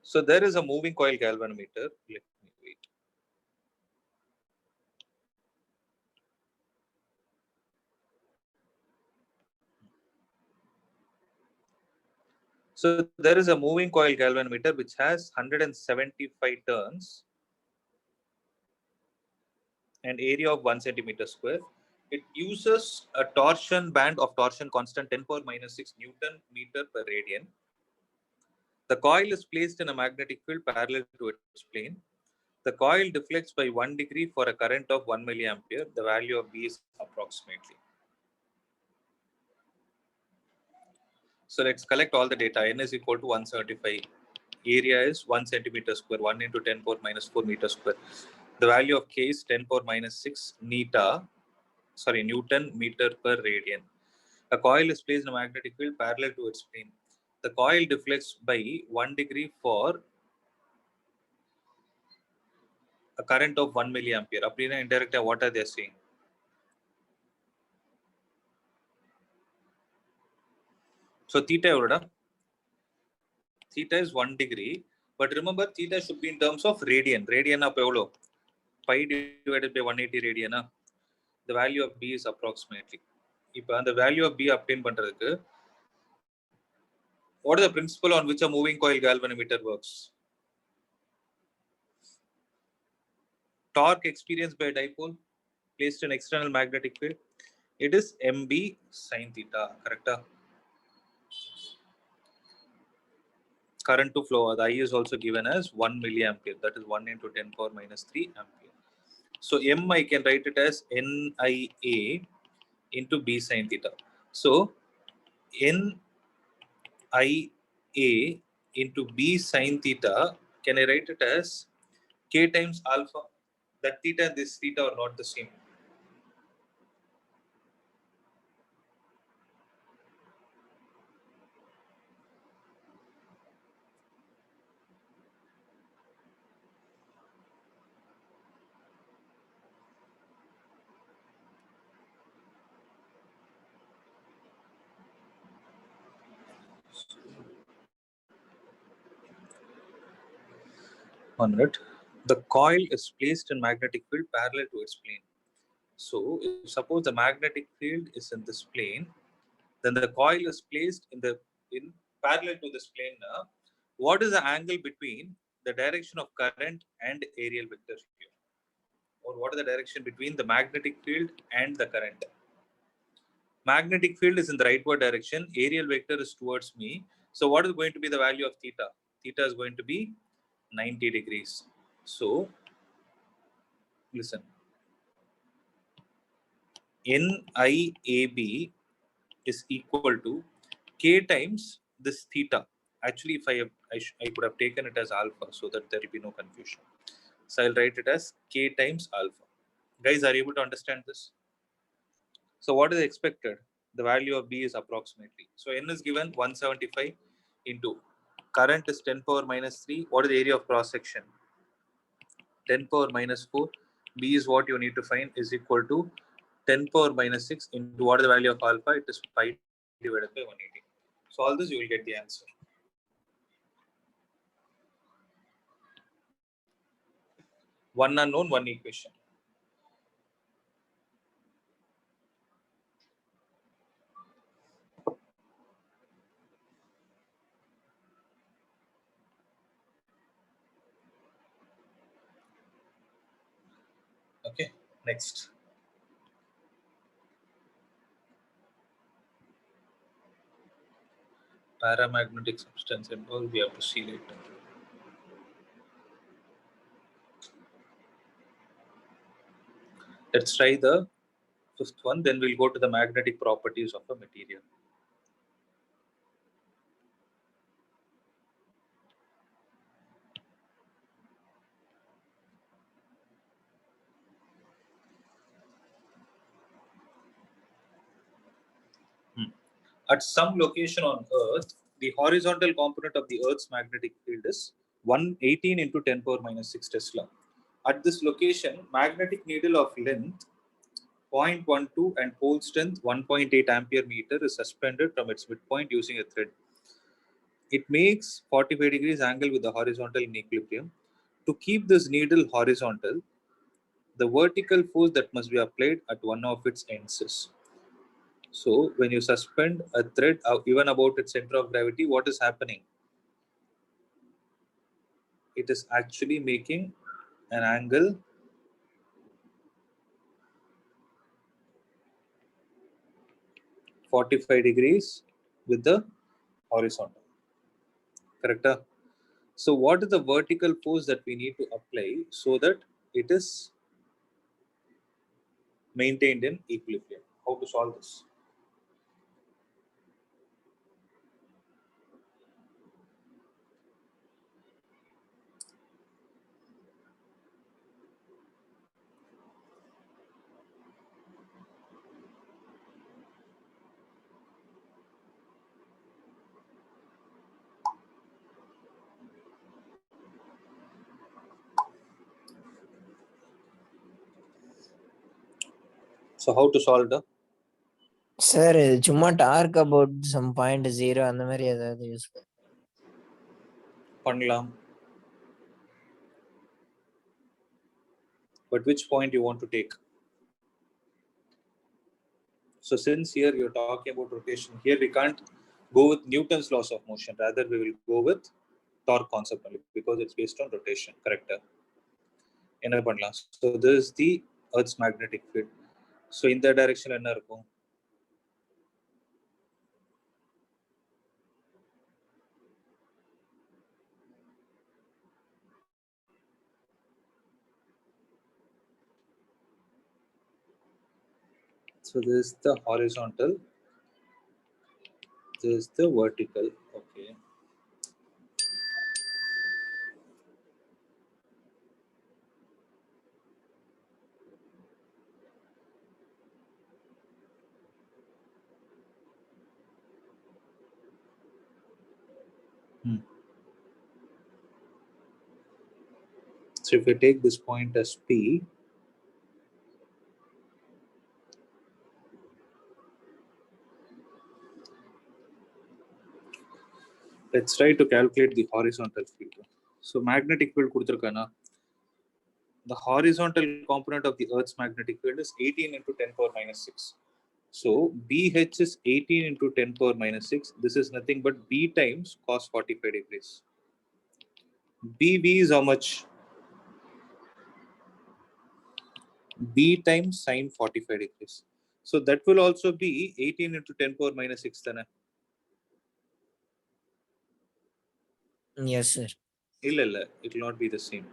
So there is a moving coil galvanometer. Let me wait. So there is a moving coil galvanometer which has 175 turns and area of 1 centimeter square. It uses a torsion band of torsion constant 10 power minus 6 Newton meter per radian. The coil is placed in a magnetic field parallel to its plane. The coil deflects by 1 degree for a current of 1 milliampere. The value of B is approximately. So let's collect all the data. N is equal to 175. Area is 1 centimeter square, 1 into 10 power minus 4 meter square. The value of K is 10 power minus 6 Newton meter per radian. A coil is placed in a magnetic field parallel to its plane. The coil deflects by 1 degree for a current of 1 milliampere. Apprina indirect, what are they saying? So theta is 1 degree. But remember, theta should be in terms of radian. Radian up evo? Pi divided by 180 radian. The value of B is approximately. If the value of B obtain பண்றதுக்கு, what is the principle on which a moving coil galvanometer works? Torque experienced by a dipole placed in external magnetic field. It is MB sin theta. Correct? Current to flow. The I is also given as 1 milliampere. That is 1 into 10 power minus 3 ampere. So M I can write it as NIA into B sin theta. So NIA into B sin theta, can I write it as K times alpha? That theta and this theta are not the same. On it, the coil is placed in magnetic field parallel to its plane. So, if suppose the magnetic field is in this plane, then the coil is placed in parallel to this plane. Now, what is the angle between the direction of current and aerial vector here? Or what is the direction between the magnetic field and the current? Magnetic field is in the rightward direction. Aerial vector is towards me. So, what is going to be the value of theta? Theta is going to be 90 degrees. So, listen. NIAB is equal to K times this theta. Actually, if I could have taken it as alpha so that there will be no confusion. So I'll write it as K times alpha. Guys, are you able to understand this? So what is expected? The value of B is approximately. So N is given 175 into current is 10 power minus 3. What is the area of cross section? 10 power minus 4. B is what you need to find is equal to 10 power minus 6 into what is the value of alpha? It is pi divided by 180. So all this you will get the answer. One unknown, one equation. Okay, next. Paramagnetic substance and all we have to see later. Let's try the fifth one, then we'll go to the magnetic properties of a material. At some location on Earth, the horizontal component of the Earth's magnetic field is 118 into 10 power minus 6 Tesla. At this location, magnetic needle of length 0.12 and pole strength 1.8 ampere meter is suspended from its midpoint using a thread. It makes 45 degrees angle with the horizontal in equilibrium. To keep this needle horizontal, the vertical force that must be applied at one of its ends is. So when you suspend a thread even about its center of gravity, what is happening? It is actually making an angle (45 degrees) with the horizontal. Correct? So what is the vertical force that we need to apply so that it is maintained in equilibrium? How to solve this? So how to solve the? Sir இது சும்மா dark about some point 0 அந்த மாதிரி ஏதாவது use பண்ணலாம். But which point you want to take? So since here you're talking about rotation, here we can't go with Newton's laws of motion. Rather, we will go with torque concept only because it's based on rotation. Correct? So this is the Earth's magnetic field. So in that direction, enna irukum? So this is the horizontal. This is the vertical. Okay. So if we take this point as P, let's try to calculate the horizontal field. So magnetic field kuduthirukana. The horizontal component of the Earth's magnetic field is 18 into 10 power minus 6. So BH is 18 into 10 power minus 6. This is nothing but B times cos 45 degrees. BB is how much? B times sin 45 degrees. So that will also be 18 into 10 power minus 6. Thana? Yes, sir. Illa, it will not be the same.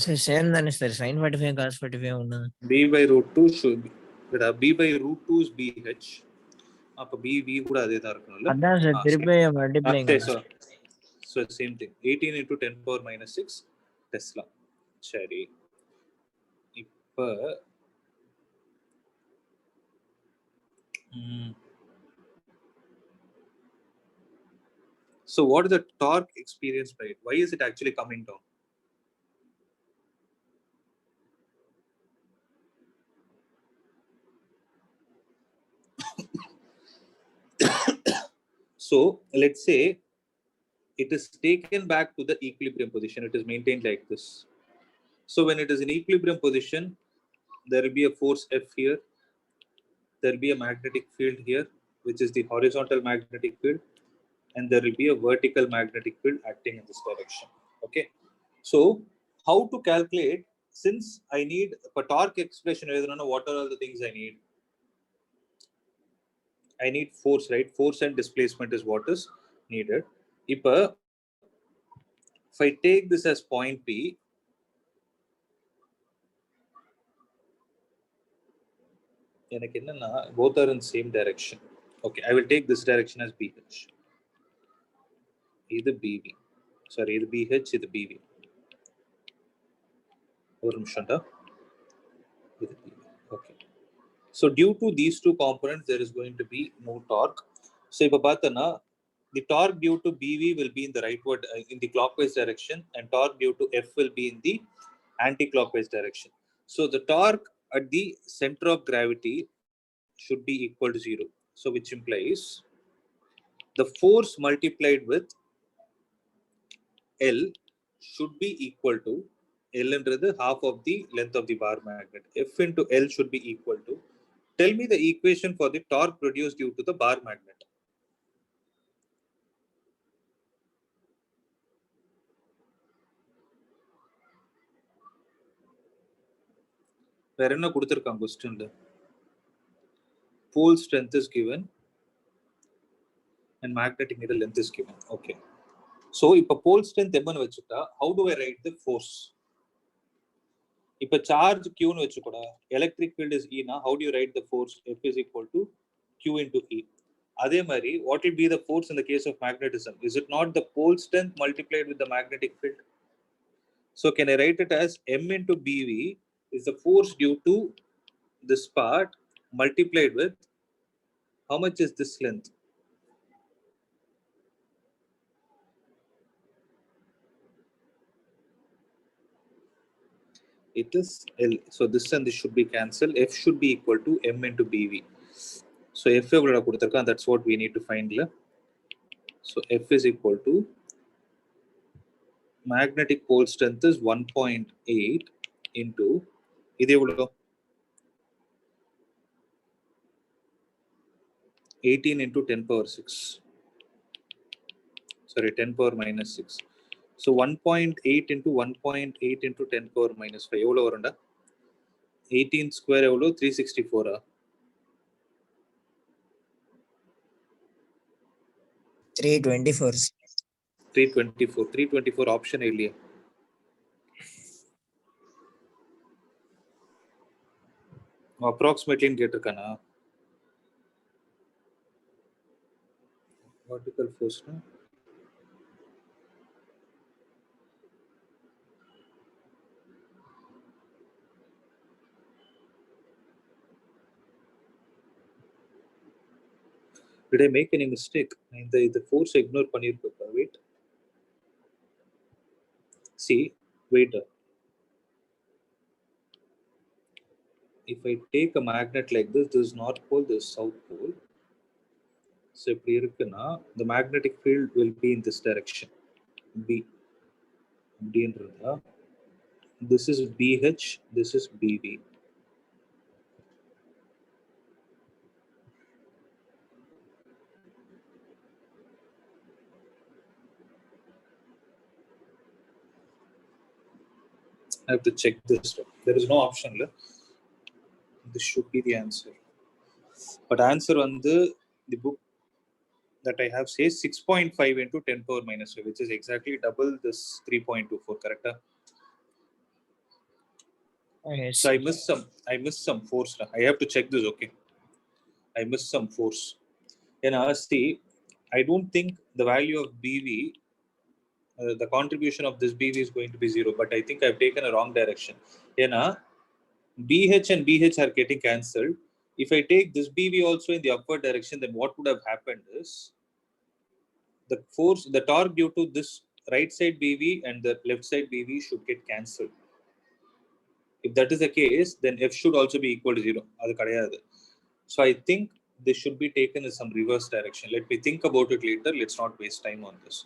Sir same தானே sir sin 45 cos 45 ஒண்ணு B by root 2 should be. B by root 2 is BH. அப்ப BV கூட அதே தான் இருக்கணும்ல? அதான் sir திருப்பி மல்டிப்ளைங்க. So same thing. 18 into 10 power minus 6 Tesla. சரி. இப்ப so what is the torque experienced by it? Why is it actually coming down? So let's say it is taken back to the equilibrium position. It is maintained like this. So when it is in equilibrium position, there will be a force F here. There will be a magnetic field here, which is the horizontal magnetic field, and there will be a vertical magnetic field acting in this direction. Okay. So how to calculate? Since I need a torque expression, I don't know what are all the things I need. I need force, right? Force and displacement is what is needed. If I take this as point P, both are in same direction. Okay, I will take this direction as BH. Either BV. Sorry, either BH, either BV. Okay. So due to these two components, there is going to be no torque. So if the torque due to BV will be in the rightward in the clockwise direction, and torque due to F will be in the anti-clockwise direction. So the torque at the center of gravity should be equal to 0. So which implies the force multiplied with L should be equal to L into half of the length of the bar magnet. F into L should be equal to. Tell me the equation for the torque produced due to the bar magnet. வேற என்ன கொடுத்திருக்காங்க क्वेश्चनல? Pole strength is given and magnetic needle length is given. Okay. So if a pole strength m னு வெச்சுட்டா, how do I write the force? If a charge q னு வெச்சுக்கோடா, electric field is E na, how do you write the force? F is equal to q into E. அதே மாதிரி what will be the force in the case of magnetism? Is it not the pole strength multiplied with the magnetic field? So can I write it as m into BV is the force due to this part multiplied with how much is this length? It is L. So this and this should be cancelled. F should be equal to m into BV. So F that's what we need to find. So F is equal to magnetic pole strength is 1.8 into 18 into 10 power 6. Sorry, 10 power minus 6. So 1.8 into 1.8 into 10 power minus 5. 18 square 364. 324. 324. 324 option earlier. Approximately in கேட்டிருக்கானா? Vertical force. Did I make any mistake? The force ignore பண்ணிருப்பா. Wait. See, wait. If I take a magnet like this is North Pole, this is South Pole. So இப்படி இருக்குன்னா, the magnetic field will be in this direction. B. This is BH, this is BV. I have to check this. There is no option. This should be the answer. But answer on the book that I have says 6.5 into 10 power minus 5, which is exactly double this 3.24, correct? Yes. So I missed some force. I have to check this, okay? I missed some force. And see, I don't think the value of BV, the contribution of this BV is going to be 0, but I think I've taken a wrong direction. BH and BH are getting cancelled. If I take this BV also in the upward direction, then what would have happened is the force, the torque due to this right side BV and the left side BV should get cancelled. If that is the case, then F should also be equal to 0. So I think this should be taken in some reverse direction. Let me think about it later. Let's not waste time on this.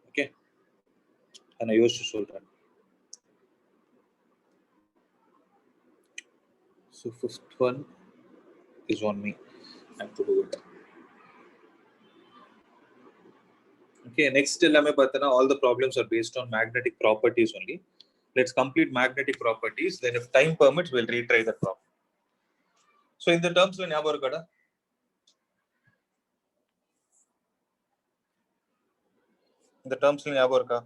Okay. And I used to show that. So fifth one is on me. I have to do it. Okay, next all the problems are based on magnetic properties only. Let's complete magnetic properties. Then if time permits, we'll retry the problem. So in the terms of Nyaborgada, in the terms of Nyaborga,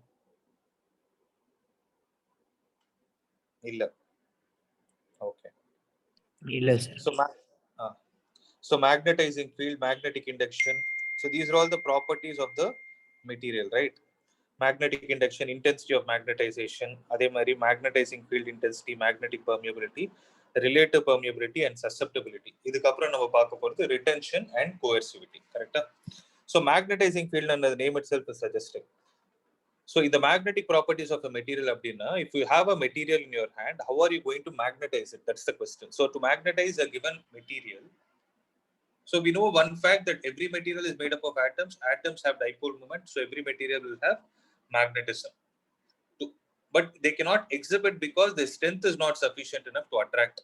illa. Okay. Illa, sir. So magnetizing field, magnetic induction. So these are all the properties of the material, right? Magnetic induction, intensity of magnetization, adhe magnetizing field intensity, magnetic permeability, relative permeability and susceptibility. Idukapra nama paaka poradhu retention and coercivity, correct? So magnetizing field and the name itself is suggesting. So in the magnetic properties of a material abdina, if you have a material in your hand, how are you going to magnetize it? That's the question. So to magnetize a given material, so we know one fact that every material is made up of atoms. Atoms have dipole moment, so every material will have magnetism. But they cannot exhibit because the strength is not sufficient enough to attract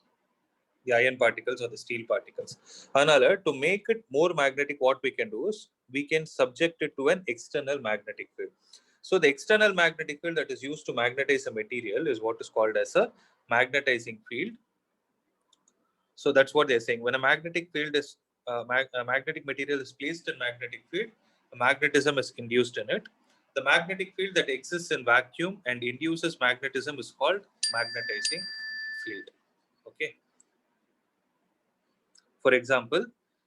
the iron particles or the steel particles. Another, to make it more magnetic, what we can do is we can subject it to an external magnetic field. So the external magnetic field that is used to magnetize a material is what is called as a magnetizing field. So that's what they're saying. When a magnetic field is a magnetic material is placed in magnetic field, magnetism is induced in it. The magnetic field that exists in vacuum and induces magnetism is called magnetizing field. Okay. For example,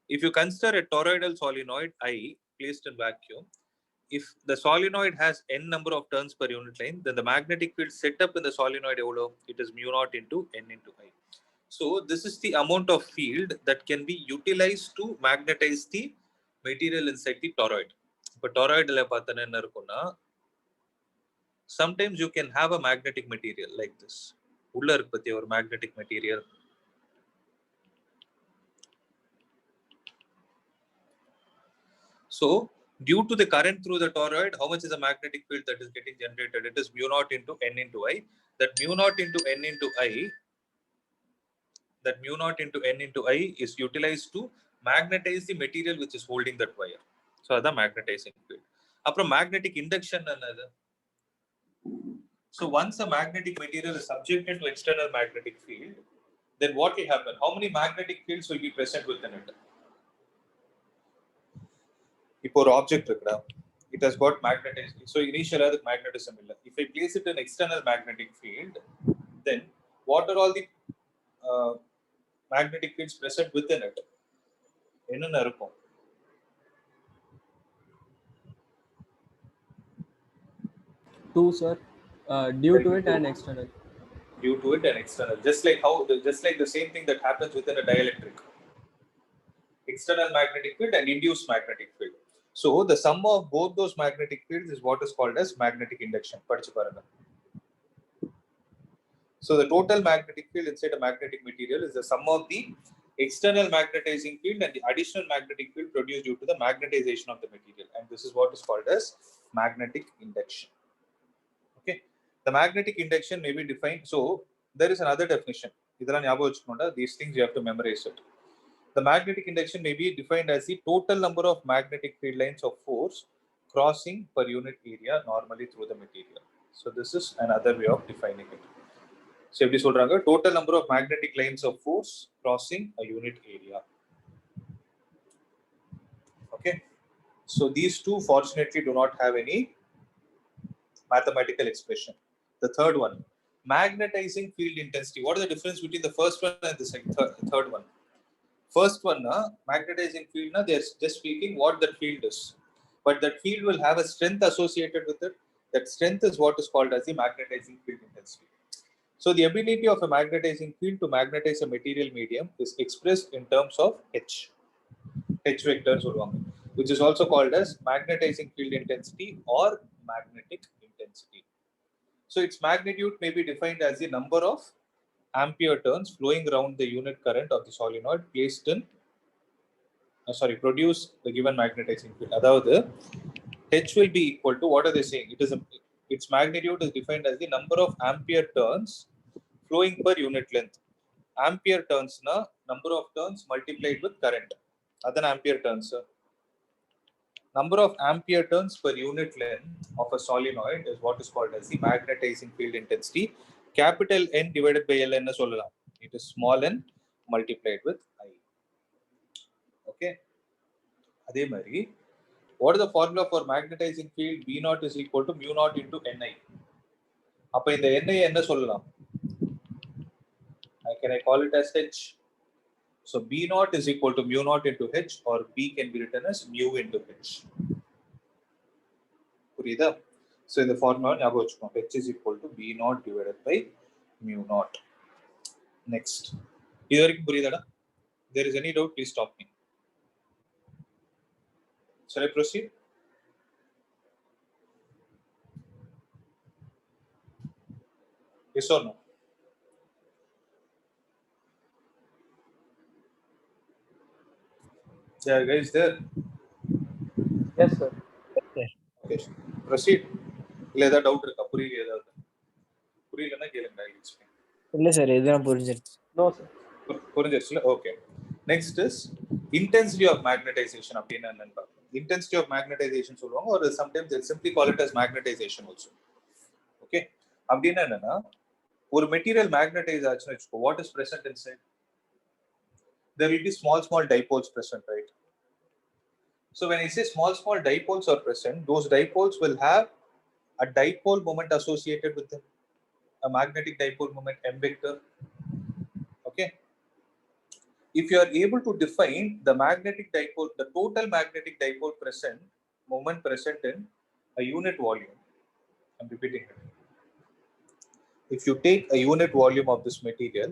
if you consider a toroidal solenoid I placed in vacuum, if the solenoid has n number of turns per unit length, then the magnetic field set up in the solenoid it is mu naught into n into I. So this is the amount of field that can be utilized to magnetize the material inside the toroid. But toroid sometimes you can have a magnetic material like this. Ulla irukku or magnetic material. So due to the current through the toroid, how much is the magnetic field that is getting generated? It is mu naught into n into I. That mu naught into n into I, that mu naught into n into I is utilized to magnetize the material which is holding that wire. So that's the magnetizing field. Apro magnetic induction another. So once a magnetic material is subjected to external magnetic field, then what will happen? How many magnetic fields will be present within it? If object it has got magnetized. So initially the magnetism. If I place it in external magnetic field, then what are all the magnetic fields present within it? Two, sir. Due to it and external. Due to it and external. Just like the same thing that happens within a dielectric. External magnetic field and induced magnetic field. So the sum of both those magnetic fields is what is called as magnetic induction. So the total magnetic field inside a magnetic material is the sum of the external magnetizing field and the additional magnetic field produced due to the magnetization of the material. And this is what is called as magnetic induction. Okay. The magnetic induction may be defined. So there is another definition. These things you have to memorize it. The magnetic induction may be defined as the total number of magnetic field lines of force crossing per unit area normally through the material. So this is another way of defining it. So total number of magnetic lines of force crossing a unit area. Okay. So these two fortunately do not have any mathematical expression. The third one, magnetizing field intensity. What is the difference between the first one and the third one? First one, magnetizing field, they're just speaking what that field is. But that field will have a strength associated with it. That strength is what is called as the magnetizing field intensity. So the ability of a magnetizing field to magnetize a material medium is expressed in terms of H vectors, which is also called as magnetizing field intensity or magnetic intensity. So its magnitude may be defined as the number of ampere turns flowing around the unit current of the solenoid placed in produce the given magnetizing field. அதாவது H will be equal to, what are they saying? Its magnitude is defined as the number of ampere turns flowing per unit length. Ampere turns na number of turns multiplied with current. Adan ampere turns. Number of ampere turns per unit length of a solenoid is what is called as the magnetizing field intensity. Capital N divided by L enna sollalam. It is small n multiplied with I. Okay. அதே மாதிரி, what is the formula for magnetizing field? B naught is equal to mu naught into Ni. அப்ப இந்த Ni என்ன சொல்லலாம்? Can I call it as H? So B naught is equal to mu naught into H, or B can be written as mu into H. புரியுதா? So இந்த formula ஞாபகம் வச்சுக்கோங்க. H is equal to B naught divided by mu naught. Next. இது வரைக்கும் புரியுதாடா? There is any doubt, please stop me. Shall I proceed? Yes or no? Yeah, guys, there. Yes, sir. Okay, proceed. இல்ல ஏதாவது doubt இருக்கா? புரியல ஏதாவது? புரியலன்னா கேளுங்க, I'll explain. இல்ல சார், இதுதான் புரிஞ்சிருச்சு. No, sir. புரிஞ்சிருச்சுல? Okay. Next is intensity of magnetization. அப்படின்னா என்னன்னு பார்ப்போம். Intensity of magnetization சொல்லுவாங்க, or sometimes they simply call it as magnetization also. Okay. அப்படின்னா என்னன்னா, ஒரு மெட்டீரியல் மேக்னடைஸ் ஆச்சுன்னு வச்சுக்கோ, what is present inside? There will be small dipoles present, right? So when I say small dipoles are present, those dipoles will have a dipole moment associated with them, a magnetic dipole moment M vector. Okay. If you are able to define the magnetic dipole, the total magnetic dipole moment present in a unit volume, I'm repeating it. If you take a unit volume of this material,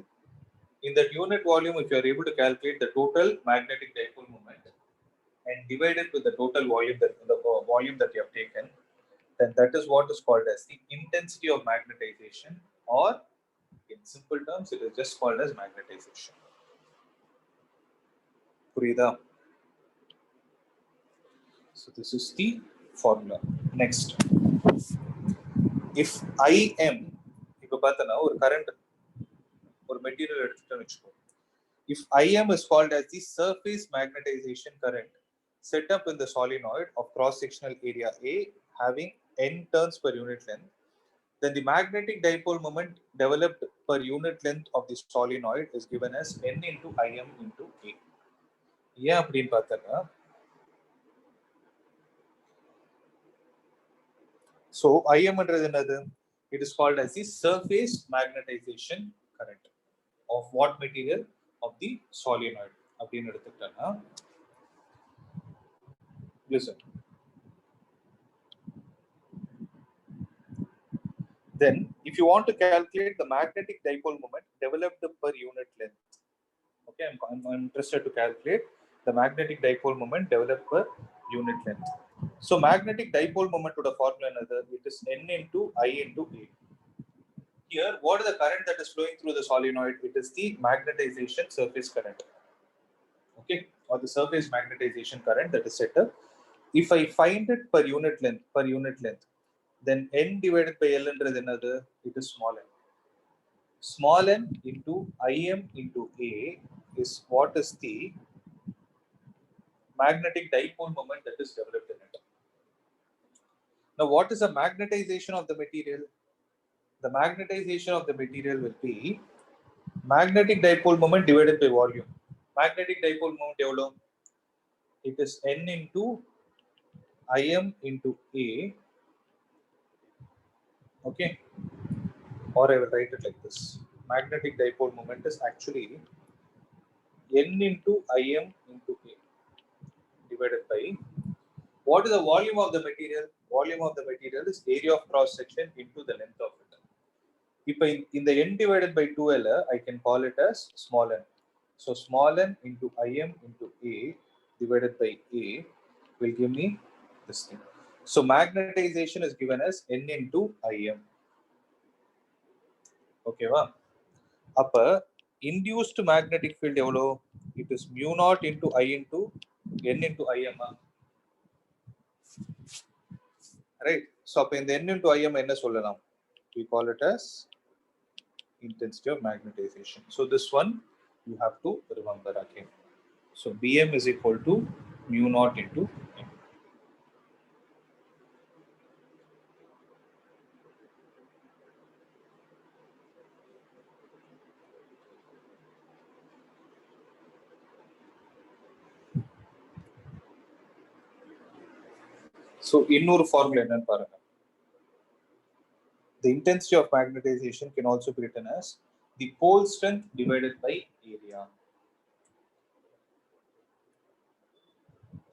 in that unit volume, if you are able to calculate the total magnetic dipole moment and divide it with the total volume that you have taken, then that is what is called as the intensity of magnetization, or in simple terms, it is just called as magnetization. Purida. So this is the formula. Next, if Im, இப்போ பார்த்தனா ஒரு current ஒரு material எடுத்துட்டோம்னு வெச்சுக்கோ, if Im is called as the surface magnetization current set up in the solenoid of cross sectional area A having n turns per unit length, then the magnetic dipole moment developed per unit length of the solenoid is given as n into Im into A. ஏன் அப்படின்னு பார்த்தனா, so Im என்றது என்னது? It is called as the surface magnetization current of what material? Of the solenoid. அப்படின்னு எடுத்துக்கிட்டா, listen. Then, if you want to calculate the magnetic dipole moment developed per unit length, okay, I'm interested to calculate the magnetic dipole moment developed per unit length. So, magnetic dipole moment to the formula another, it is n into I into A. Here, what is the current that is flowing through the solenoid? It is the magnetization surface current, okay, or the surface magnetization current that is set up. If I find it per unit length, then n divided by L என்றது என்னது? It is small n. Small n into Im into A is what is the magnetic dipole moment that is developed in it. Now, what is the magnetization of the material? The magnetization of the material will be magnetic dipole moment divided by volume. Magnetic dipole moment எவ்வளோ? It is n into Im into A. Okay, or I will write it like this. Magnetic dipole moment is actually n into Im into A divided by, what is the volume of the material? Volume of the material is area of cross section into the length of it. If in the n divided by 2L, I can call it as small n. So small n into Im into A divided by A will give me this thing. So magnetization is given as n into Im. Okay, va? Upper induced magnetic field எவ்வளோ? It is mu naught into I into N into IM. Right? So அப்ப இந்த N into IM என்ன சொல்லலாம்? We call it as intensity of magnetization. So this one you have to remember again. So Bm is equal to mu naught into M. So இன்னொரு formula என்னன்னு பாருங்க. The intensity of magnetization can also be written as the pole strength divided by area.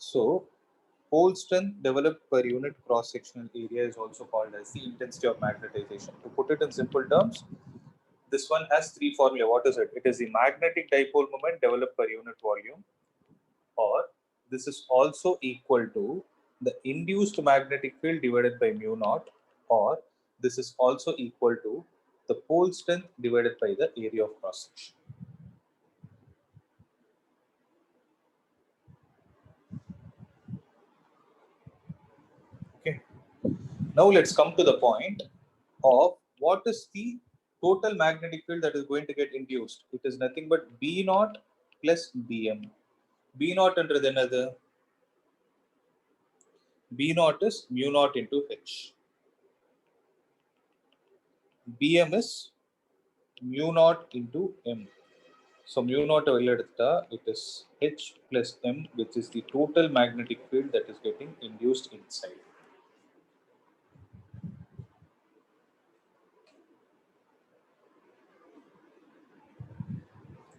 So pole strength developed per unit cross-sectional area is also called as the intensity of magnetization. To put it in simple terms, this one has three formula. What is it? It is the magnetic dipole moment developed per unit volume, or this is also equal to the induced magnetic field divided by mu naught, or this is also equal to the pole strength divided by the area of cross section. Okay. Now let's come to the point of what is the total magnetic field that is going to get induced. It is nothing but B naught plus Bm. B naught என்றது என்னது? B naught is mu naught into H. Bm is mu naught into M. So mu naught it is H plus M, which is the total magnetic field that is getting induced inside.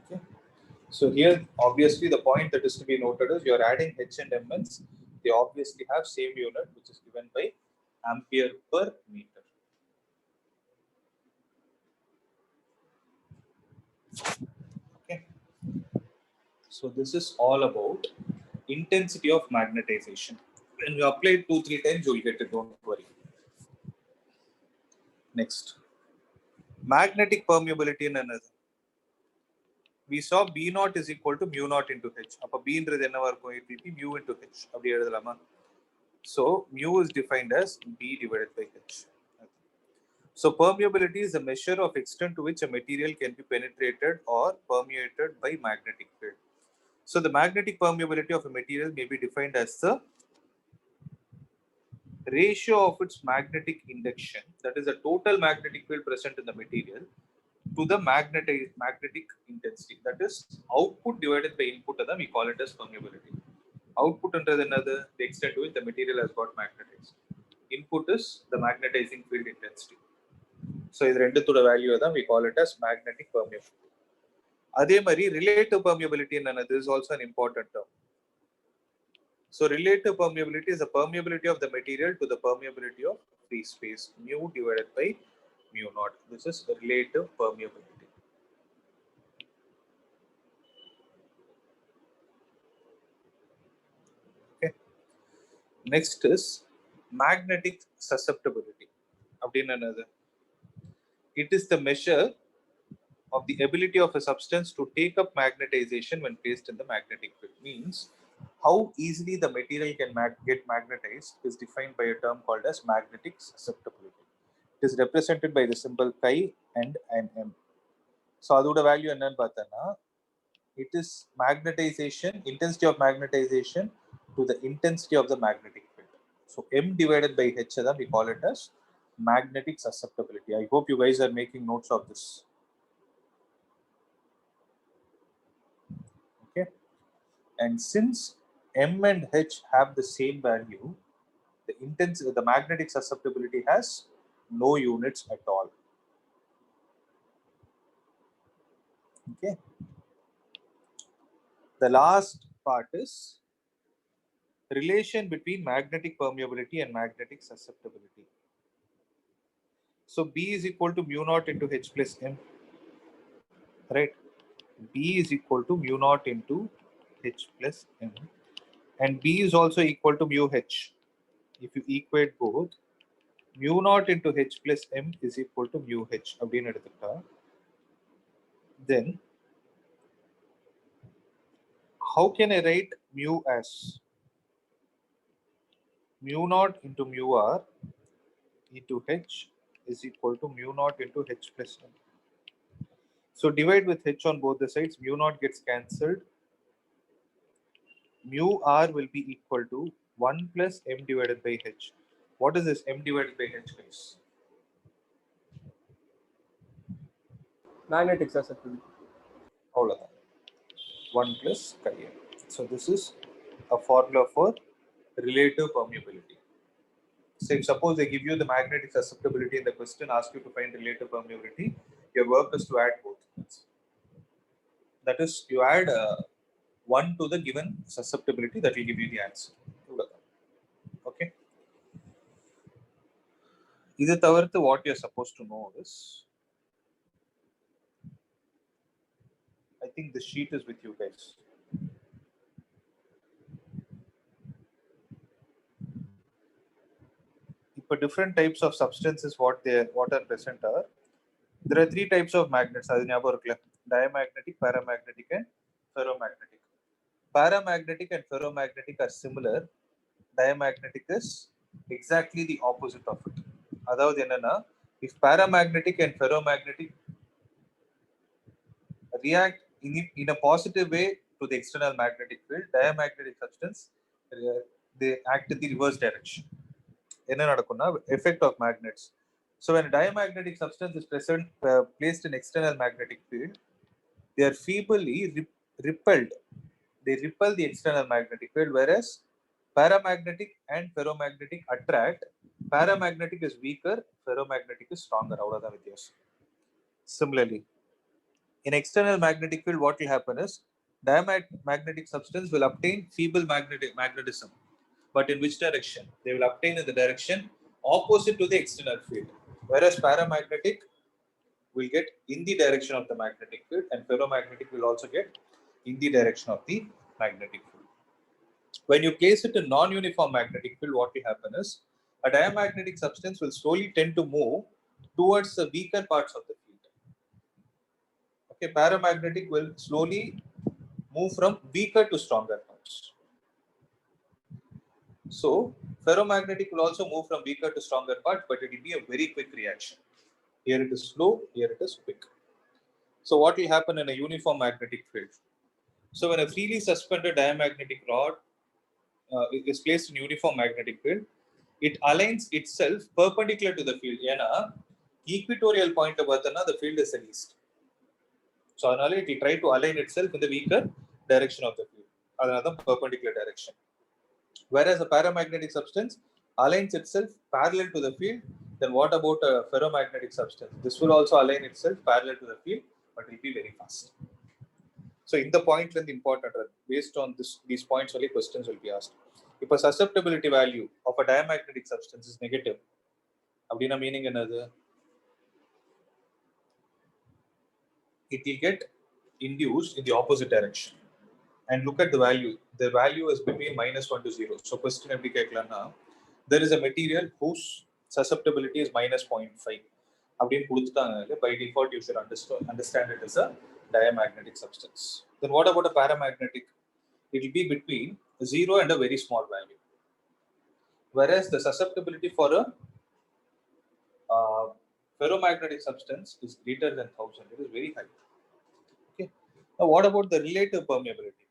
Okay. So here, obviously, the point that is to be noted is you are adding H and M, they obviously have same unit, which is given by ampere per meter. Okay. So this is all about intensity of magnetization. When you apply it 2-3 times, you will get it, don't worry. Next, magnetic permeability in another. We saw B naught is equal to mu naught into H. Appa B என்றது என்னவா இருக்கும்? It will be mu into H. அப்படி எழுதலாமா? So mu is defined as B divided by H. So permeability is a measure of extent to which a material can be penetrated or permeated by magnetic field. So the magnetic permeability of a material may be defined as the ratio of its magnetic induction, that is the total magnetic field present in the material, to the magnetic intensity, that is output divided by input, and we call it as permeability. Output என்றது என்னது? The extent to which the material has got magnetized. Input is the magnetizing field intensity. So இது ரெண்டுத்தோட value தான் we call it as magnetic permeability. அதே மாதிரி relative permeability என்னது? This is also an important term. So relative permeability is the permeability of the material to the permeability of free space, mu divided by mu naught. This is relative permeability. Okay. Next is magnetic susceptibility. It is the measure of the ability of a substance to take up magnetization when placed in the magnetic field. Means how easily the material can get magnetized is defined by a term called as magnetic susceptibility. It is represented by the symbol chi and an m. So adoda value என்னன்னு பார்த்தனா, it is magnetization, intensity of magnetization to the intensity of the magnetic field. So m divided by h, we call it as magnetic susceptibility. I hope you guys are making notes of this. Okay. And since m and h have the same value, the magnetic susceptibility has no units at all. Okay. The last part is relation between magnetic permeability and magnetic susceptibility. So B is equal to mu naught into H plus M, right? B is equal to mu naught into H plus M, and B is also equal to mu H. If you equate both, mu naught into H plus M is equal to mu H. Then how can I write mu as mu naught into mu r into h is equal to mu naught into h plus m. So divide with h on both the sides, mu naught gets cancelled. Mu r will be equal to 1 plus m divided by h. What is this m divided by h, guys? Magnetic susceptibility. All of that. 1 plus chi m. So this is a formula for relative permeability. So if suppose they give you the magnetic susceptibility in the question, ask you to find relative permeability, your work is to add both. That is, you add 1 to the given susceptibility, that will give you the answer. Okay. இது தவிர்த்து what you are supposed to know is, I think the sheet is with you guys. For different types of substances, what are present are, there are 3 types of magnets. Diamagnetic, paramagnetic, and ferromagnetic. Paramagnetic and ferromagnetic are similar. Diamagnetic is exactly the opposite of it. அதாவது என்னன்னா, if paramagnetic and ferromagnetic react in a positive way to the external magnetic field, diamagnetic substance they act in the reverse direction. என்ன நடக்கும்னா, effect of magnets. So when a diamagnetic substance is placed in external magnetic field, they are feebly repelled. They repel the external magnetic field, whereas paramagnetic and ferromagnetic attract. Paramagnetic is weaker, ferromagnetic is stronger. Similarly, in external magnetic field, what will happen is diamagnetic substance will obtain feeble magnetism. But in which direction? They will obtain in the direction opposite to the external field. Whereas paramagnetic will get in the direction of the magnetic field, and ferromagnetic will also get in the direction of the magnetic field. When you place it in non-uniform magnetic field, what will happen is, a diamagnetic substance will slowly tend to move towards the weaker parts of the field. Okay, paramagnetic will slowly move from weaker to stronger parts. So ferromagnetic will also move from weaker to stronger parts, but it will be a very quick reaction. Here it is slow, here it is quick. So what will happen in a uniform magnetic field? So when a freely suspended diamagnetic rod is placed in uniform magnetic field, it aligns itself perpendicular to the field. ஏன்னா equatorial point பார்த்தனா the field is the least. So அதனால it will try to align itself in the weaker direction of the field. அதனால தான் perpendicular direction. Whereas a paramagnetic substance aligns itself parallel to the field, then what about a ferromagnetic substance? This will also align itself parallel to the field, but it will be very fast. So in the point length important, based on these points only questions will be asked. If a susceptibility value of a diamagnetic substance is negative, அப்படினா meaning என்னது? It will get induced in the opposite direction. And look at the value. The value is between -1 to 0. So question எப்படி கேட்கலாம்னா, there is a material whose susceptibility is -0.5. அப்படின்னு கொடுத்துட்டாங்க. By default, you should understand it as a diamagnetic substance. Then what about a paramagnetic? It will be between 0 and a very small value. Whereas the susceptibility for a ferromagnetic substance is greater than 1000. It is very high. Okay. Now what about the relative permeability?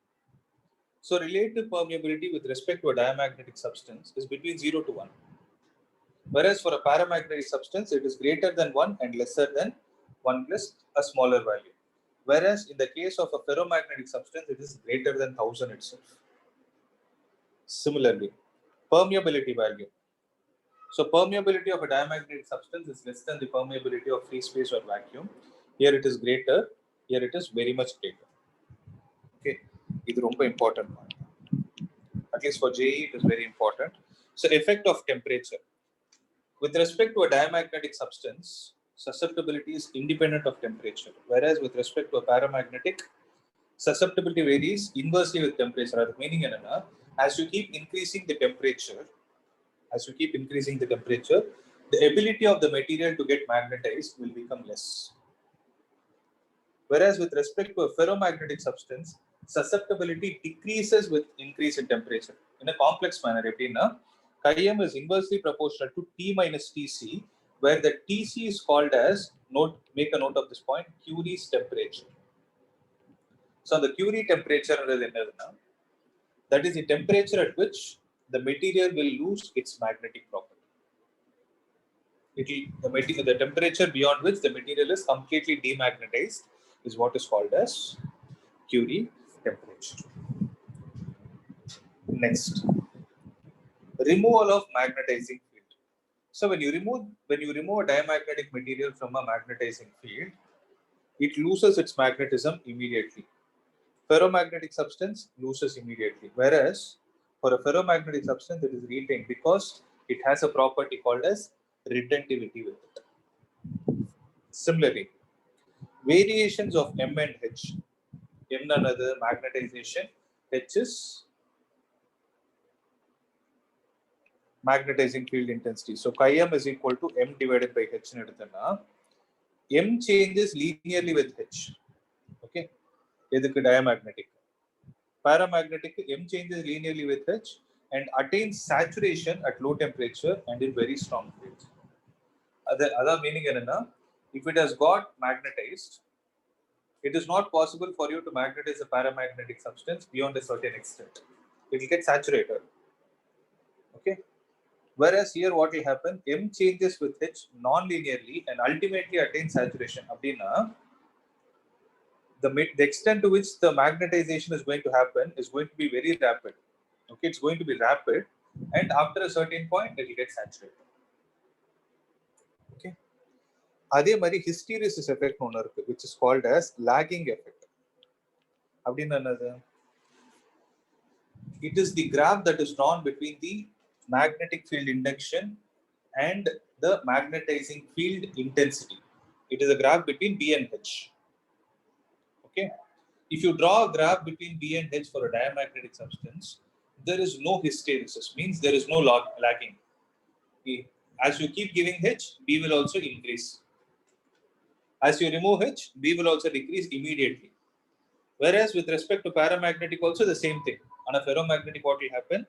So relative permeability with respect to a diamagnetic substance is between 0 to 1. Whereas for a paramagnetic substance, it is greater than 1 and lesser than 1 plus a smaller value. Whereas in the case of a ferromagnetic substance, it is greater than 1000 itself. Similarly, permeability value. So permeability of a diamagnetic substance is less than the permeability of free space or vacuum. Here it is greater, here it is very much greater. Okay. This is very important. At least for JE, it is very important. So effect of temperature. With respect to a diamagnetic substance, susceptibility is independent of temperature. Whereas with respect to a paramagnetic, susceptibility varies inversely with temperature. Meaning, as you keep increasing the temperature, the ability of the material to get magnetized will become less. Whereas with respect to a ferromagnetic substance, susceptibility decreases with increase in temperature in a complex manner. Chi-m is inversely proportional to T minus Tc, where the Tc is called as, make a note of this point, Curie's temperature. So the Curie temperature that is the temperature at which the material will lose its magnetic property. The temperature beyond which the material is completely demagnetized is what is called as Curie temperature. Next, removal of magnetizing field. So when you remove a diamagnetic material from a magnetizing field, it loses its magnetism immediately. Ferromagnetic substance loses immediately, whereas for a ferromagnetic substance it is retained because it has a property called as retentivity with it. Similarly, variations of M and H. M another magnetization, H is magnetizing field intensity. So chi-m is equal to M divided by H. M changes linearly with H. Okay, edukku diamagnetic. Paramagnetic, M changes linearly with H and attains saturation at low temperature and in very strong fields. Other meaning if it has got magnetized, it is not possible for you to magnetize a paramagnetic substance beyond a certain extent. It will get saturated. Okay. Whereas here what will happen, M changes with H non-linearly and ultimately attains saturation. The extent to which the magnetization is going to happen is going to be very rapid. Okay, it's going to be rapid, and after a certain point, it will get saturated. Okay. அதே மாதிரி hysteresis effect ஒன்று இருக்கு, which is called as lagging effect. அப்படின்னா என்னது? It is the graph that is drawn between the magnetic field induction and the magnetizing field intensity. It is a graph between B and H. Okay. If you draw a graph between B and H for a diamagnetic substance, there is no hysteresis, means there is no lagging. As you keep giving H, B will also increase. As you remove H, B will also decrease immediately. Whereas with respect to paramagnetic, also the same thing. On a ferromagnetic, what will happen?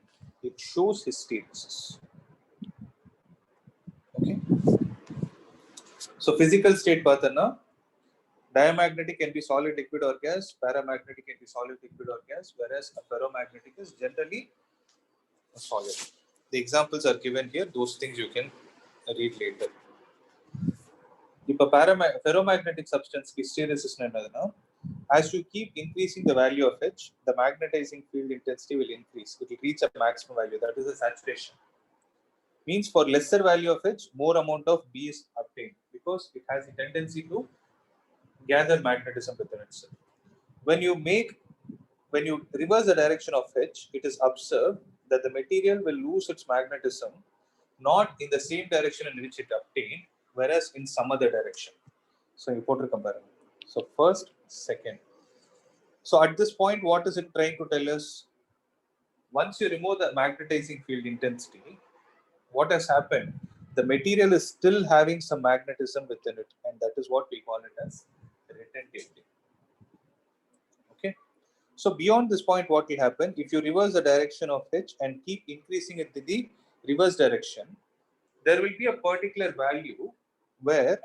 It shows hysteresis. Okay. So physical state pattern, diamagnetic can be solid, liquid, or gas. Paramagnetic can be solid, liquid, or gas. Whereas a ferromagnetic is generally a solid. The examples are given here. Those things you can read later. If a ferromagnetic substance hysteresis, as you keep increasing the value of H, the magnetizing field intensity will increase. It will reach a maximum value. That is the saturation. Means for lesser value of H, more amount of B is obtained because it has a tendency to gather magnetism within itself. When you reverse the direction of H, it is observed that the material will lose its magnetism not in the same direction in which it obtained, whereas in some other direction. So you put a comparison. So first, second. So at this point, what is it trying to tell us? Once you remove the magnetizing field intensity, what has happened? The material is still having some magnetism within it, and that is what we call it as retentivity. Okay. So beyond this point, what will happen? If you reverse the direction of H and keep increasing it to the reverse direction, there will be a particular value where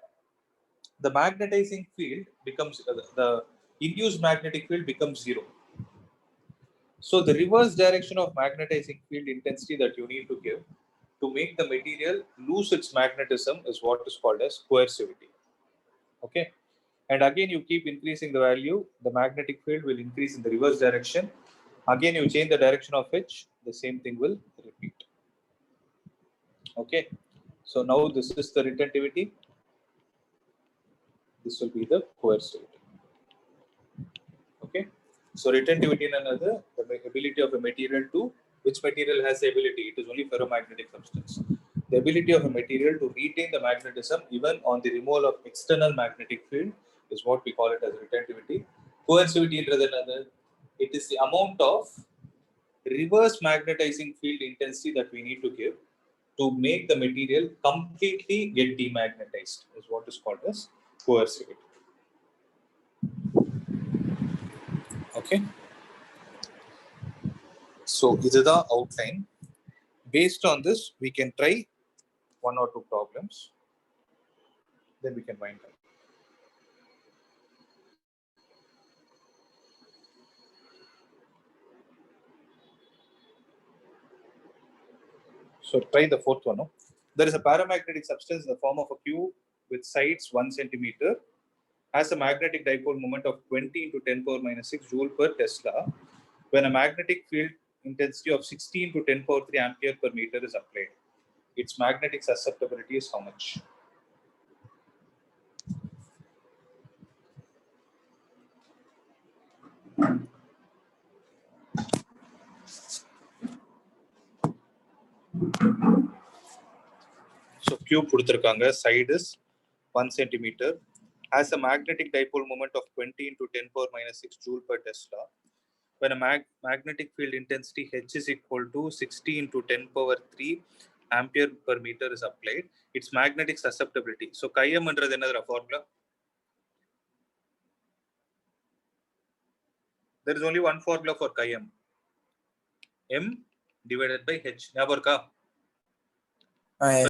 the magnetizing field becomes, the induced magnetic field becomes zero. So the reverse direction of magnetizing field intensity that you need to give to make the material lose its magnetism is what is called as coercivity. Okay. And again, you keep increasing the value, the magnetic field will increase in the reverse direction. Again, you change the direction of H, the same thing will repeat. Okay. So now this is the retentivity. This will be the coercivity. Okay. So retentivity in another, the ability of a material to, which material has the ability? It is only ferromagnetic substance. The ability of a material to retain the magnetism even on the removal of external magnetic field is what we call it as retentivity. Coercivity is another. It is the amount of reverse magnetizing field intensity that we need to give to make the material completely get demagnetized is what is called as coercivity. Okay. So this is the outline. Based on this, we can try 1 or 2 problems. Then we can wind up. So try the fourth one. No? There is a paramagnetic substance in the form of a cube with sides 1 centimeter, has a magnetic dipole moment of 20 into 10 power minus 6 joule per Tesla. When a magnetic field intensity of 16 to 10 power 3 ampere per meter is applied, its magnetic susceptibility is how much? So cube கொடுத்திருக்காங்க, side is 1 centimeter, has a magnetic dipole moment of 20 into 10 power minus 6 joule per Tesla. When a magnetic field intensity H is equal to 60 into 10 power 3 ampere per meter is applied, its magnetic susceptibility. So chi-m என்றது என்னதுடா formula? There is only one formula for chi-m. M divided by H. ஞாபகம் இருக்கா?